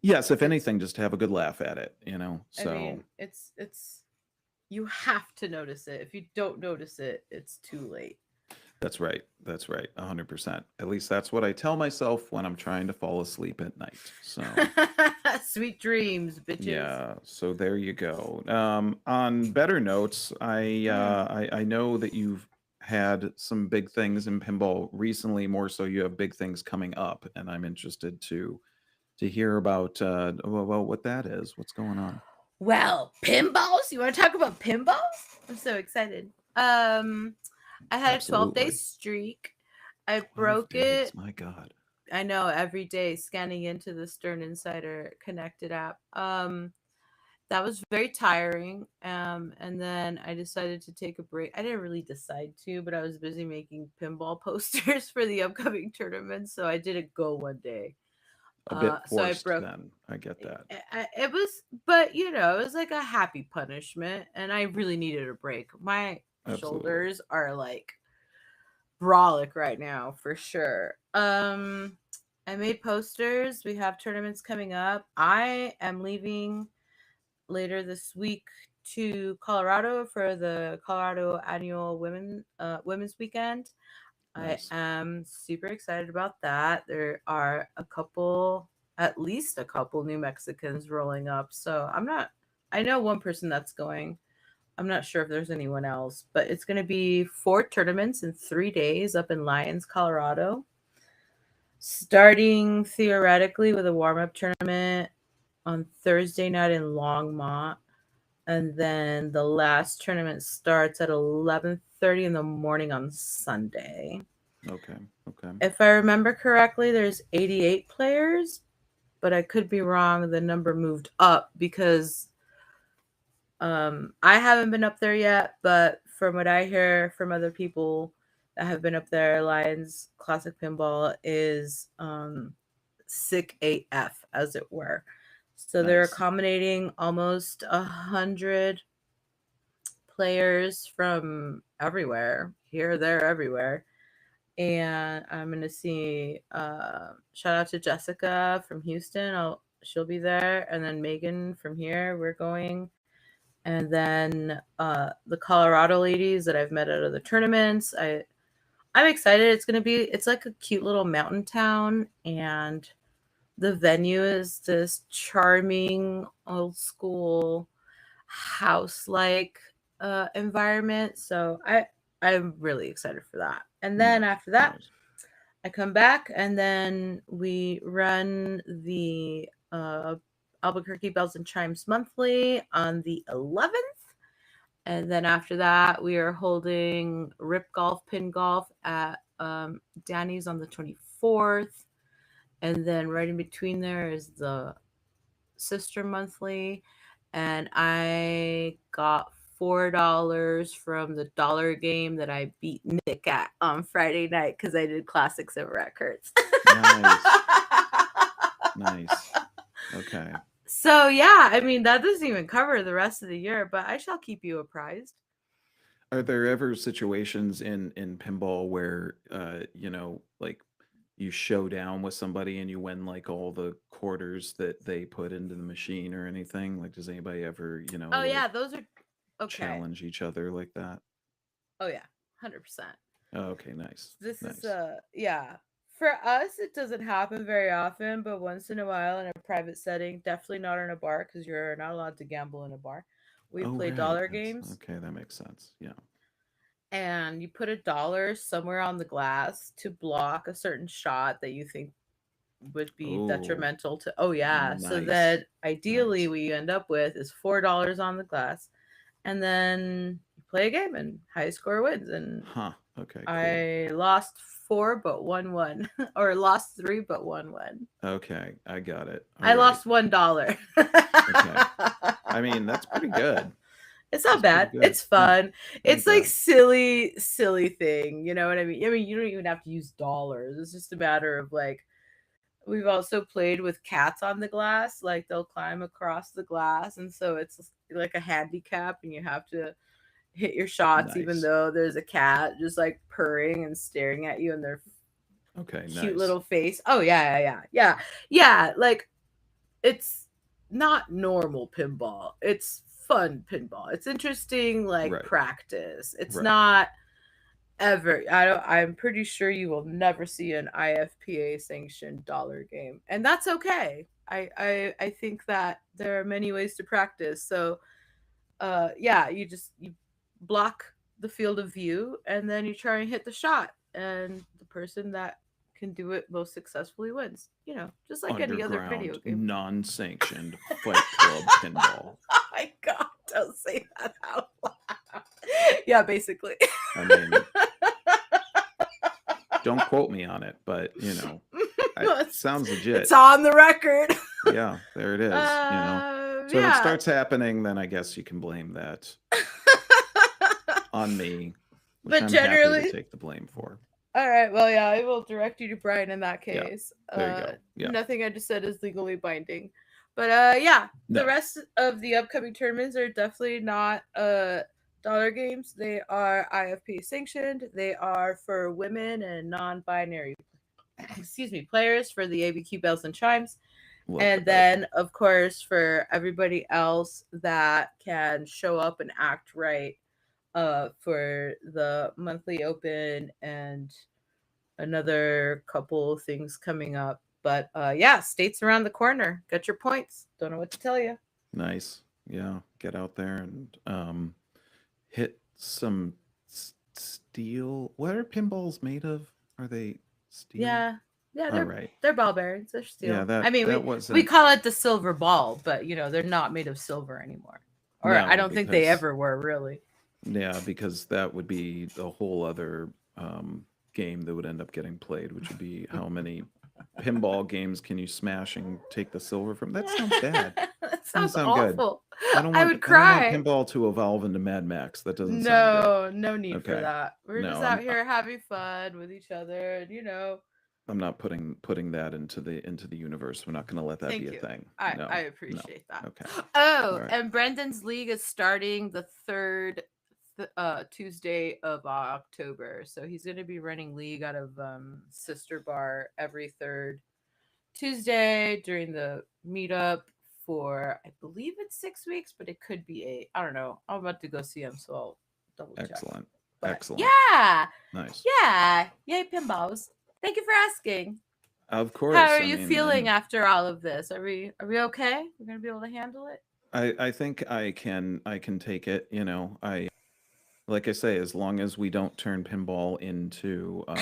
Yes, if It's anything, just have a good laugh at it, I So mean, it's you have to notice it. If you don't notice it, it's too late. that's right. That's right. 100%. At least that's what I tell myself when I'm trying to fall asleep at night. So Sweet dreams, bitches. yeah, so there you go. On better notes, I know that you've had some big things in pinball recently. More so, you have big things coming up, and I'm interested to hear about well, what that is. What's going on? Well, pinballs? You want to talk about pinballs? I'm so excited. I had a 12-day Absolutely. streak. I 12 broke days. it. My God. I know every day scanning into the Stern Insider connected app. That was very tiring. And then I decided to take a break. I didn't really decide to, but I was busy making pinball posters for the upcoming tournament, so I didn't go one day. A bit So I forced broke then. I get that. it was, but it was like a happy punishment, and I really needed a break. My Absolutely. shoulders are like brolic right now for sure. I made posters. We have tournaments coming up. I am leaving later this week to Colorado for the Colorado Annual Women's Weekend. I Nice. am super excited about that. There are at least a couple New Mexicans rolling up. So I know one person that's going. I'm not sure if there's anyone else, but it's going to be 4 tournaments in 3 days up in Lyons, Colorado. Starting theoretically with a warm up tournament on Thursday night in Longmont, and then the last tournament starts at 11:30 in the morning on Sunday. Okay. Okay. If I remember correctly, there's 88 players, but I could be wrong. The number moved up because I haven't been up there yet, but from what I hear from other people that have been up there, Lions Classic Pinball is sick AF, as it were. So they're Nice. accommodating almost 100 players from everywhere, here, there, everywhere. And I'm gonna see. Shout out to Jessica from Houston. She'll be there, and then Megan from here. We're going, and then the Colorado ladies that I've met at other tournaments. I'm excited. It's like a cute little mountain town, and the venue is this charming old school house like environment. So I'm really excited for that. And then Nice. after that, Nice. I come back and then we run the Albuquerque Bells and Chimes monthly on the 11th. And then after that, we are holding Rip Golf Pin Golf at Danny's on the 24th. And then right in between there is the Sister Monthly. And I got $4 from the dollar game that I beat Nick at on Friday night because I did classics and records. Nice. Nice. Okay. So yeah, I mean that doesn't even cover the rest of the year, but I shall keep you apprised. Are there ever situations in pinball where like you show down with somebody and you win like all the quarters that they put into the machine or anything? Like, does anybody ever, Oh like yeah, those are okay. challenge each other like that? Oh yeah, 100%. Oh, okay, nice. This is Nice. yeah. For us, it doesn't happen very often, but once in a while in a private setting, definitely not in a bar because you're not allowed to gamble in a bar. We Oh, play right. dollar That's games, okay. That makes sense. Yeah. and you put $1 somewhere on the glass to block a certain shot that you think would be Oh, detrimental to. Oh yeah, so nice. that ideally Nice. what you end up with is $4 on the glass, and then you play a game and high score wins. And Huh. Okay, cool. I lost 4 but won 1 or lost 3 but won 1. Okay, I got it. All I right. lost $1. Okay. I mean, that's pretty good. It's not That's pretty bad. good. It's Yeah, fun. not It's like bad. silly thing. You know what I mean? I mean, you don't even have to use dollars. It's just a matter of like we've also played with cats on the glass. Like they'll climb across the glass, and so it's like a handicap, and you have to hit your shots even Nice. though there's a cat just like purring and staring at you in their Okay, cute nice. little face. Oh yeah. Like it's not normal pinball. It's fun pinball. It's interesting like Right, practice. It's right. not ever. I don't I'm pretty sure you will never see an IFPA sanctioned dollar game. And that's okay. I think that there are many ways to practice. So yeah, you block the field of view and then you try and hit the shot and the person that can do it most successfully wins, just like any other video Underground, game. non-sanctioned Fight Club pinball. Oh my god, don't say that out loud. Yeah, basically. I mean, don't quote me on it, but it sounds It's legit. on the record. Yeah, there it is. So if it Yeah. starts happening, then I guess you can blame that on me, which But I'm happy to generally, take the blame for. all right. Well, yeah, I will direct you to Brian in that Yeah, case. there you go. Yeah, Nothing I just said is legally binding. But yeah, the no, rest of the upcoming tournaments are definitely not dollar games. They are IFP sanctioned. They are for women and non-binary excuse me, players for the ABQ bells and chimes. love And that. then of course for everybody else that can show up and act right for the monthly open and another couple things coming up. But yeah, states around the corner. Get your points. Don't know what to tell you. Nice. Yeah, get out there and hit some steel. What are pinballs made of? Are they steel? Yeah. Yeah, All right. they're ball bearings. They're Yeah, steel. I that mean, that we wasn't. call it the silver ball, but they're not made of silver anymore. Or I No, don't think they because ever were really. yeah, because that would be a whole other game that would end up getting played, which would be how many pinball games can you smash and take the silver from? That sounds bad. That Doesn't sounds sound good. awful. I don't I want would I don't want cry. pinball to evolve into Mad Max. That doesn't sound good. No, no need for Okay. that. We're just No, out here having fun with each other, and I'm not putting that into the universe. We're not going to let that be thank a you. thing. I No. No. appreciate that. Okay. All Oh, right. and Brendan's league is starting the third Tuesday of October. So he's going to be running league out of Sister Bar every third Tuesday during the meetup for I believe it's 6 weeks, but it could be eight. I don't know. I'm about to go see him, so I'll double check. Excellent. But Excellent. yeah, Nice. yeah, yay pinballs! Thank you for asking. Of How course. are I you mean, feeling and after all of this? Are we okay? We're gonna be able to handle it. I think I can take it. I like I say, as long as we don't turn pinball into We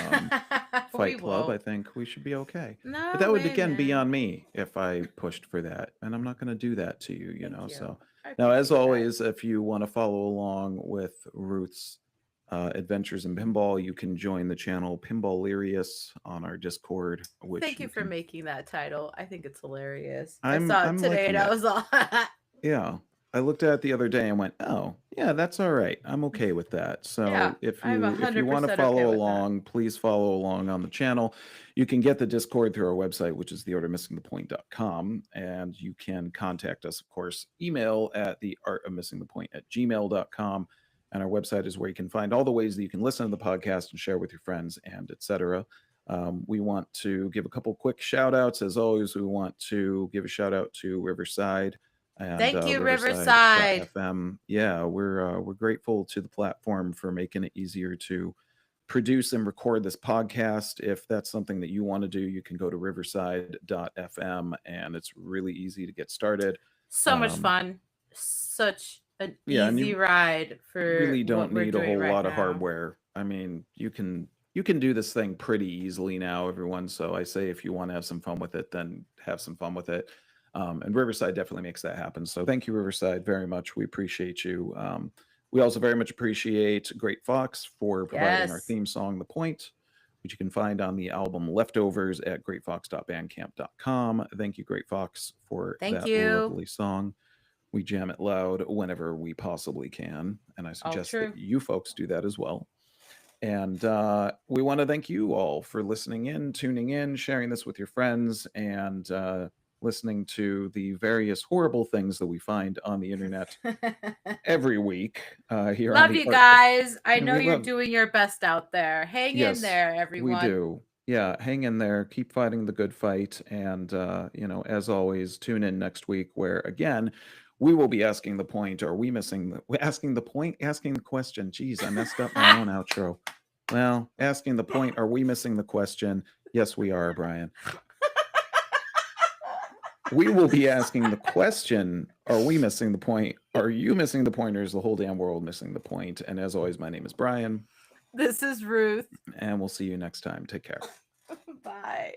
Fight Club, I won't. think we should be okay. But No that would way, again be on man. me if I pushed for that, and I'm not going to do that to you. Thank you. So I now, as appreciate that. always, if you want to follow along with Ruth's adventures in pinball, you can join the channel Pinball Lyrius on our Discord, which Thank you you for can. making that title. I think it's hilarious. I I'm saw it I'm today and liking I it. was all Yeah. I looked at it the other day and went, "Oh, yeah, that's all right. I'm okay with that." yeah, So if I'm a you hundred want to percent okay follow with that. along, please follow along on the channel. You can get the Discord through our website, which is theartofmissingthepoint.com, and you can contact us, of course, email at theartofmissingthepoint@gmail.com. And our website is where you can find all the ways that you can listen to the podcast and share with your friends and etc. We want to give a couple quick shout outs. As always, we want to give a shout out to Riverside and Thank you, Riverside. Riverside.fm. Yeah, we're grateful to the platform for making it easier to produce and record this podcast. If that's something that you want to do, you can go to riverside.fm and it's really easy to get started. So much fun. Such an Yeah, and easy you ride for really don't what we're need a doing whole right lot of now. hardware. I mean, you can do this thing pretty easily now, everyone. So I say if you want to have some fun with it, then have some fun with it. And Riverside definitely makes that happen. So thank you, Riverside, very much. We appreciate you. We also very much appreciate Great Fox for providing our Yes. theme song, The Point, which you can find on the album Leftovers at greatfox.bandcamp.com. Thank you, Great Fox, for Thank that you. lovely song. We jam it loud whenever we possibly can. And I All suggest true. that you folks do that as well. And we want to thank you all for listening in, tuning in, sharing this with your friends, and listening to the various horrible things that we find on the internet every week here on Love the you Art. guys. I And know we you're love, doing your best out there. Hang in yes, there, we everyone. do. Yeah, hang in there, keep fighting the good fight. And, as always, tune in next week where, again, we will be asking the point. Are we missing asking the point? Asking the question. Geez, I messed up my own outro. Well, asking the point. Are we missing the question? Yes, we are, Brian. We will be asking the question, are we missing the point? Are you missing the point, or is the whole damn world missing the point? And as always, my name is Brian. This is Ruth. And we'll see you next time. Take care. Bye.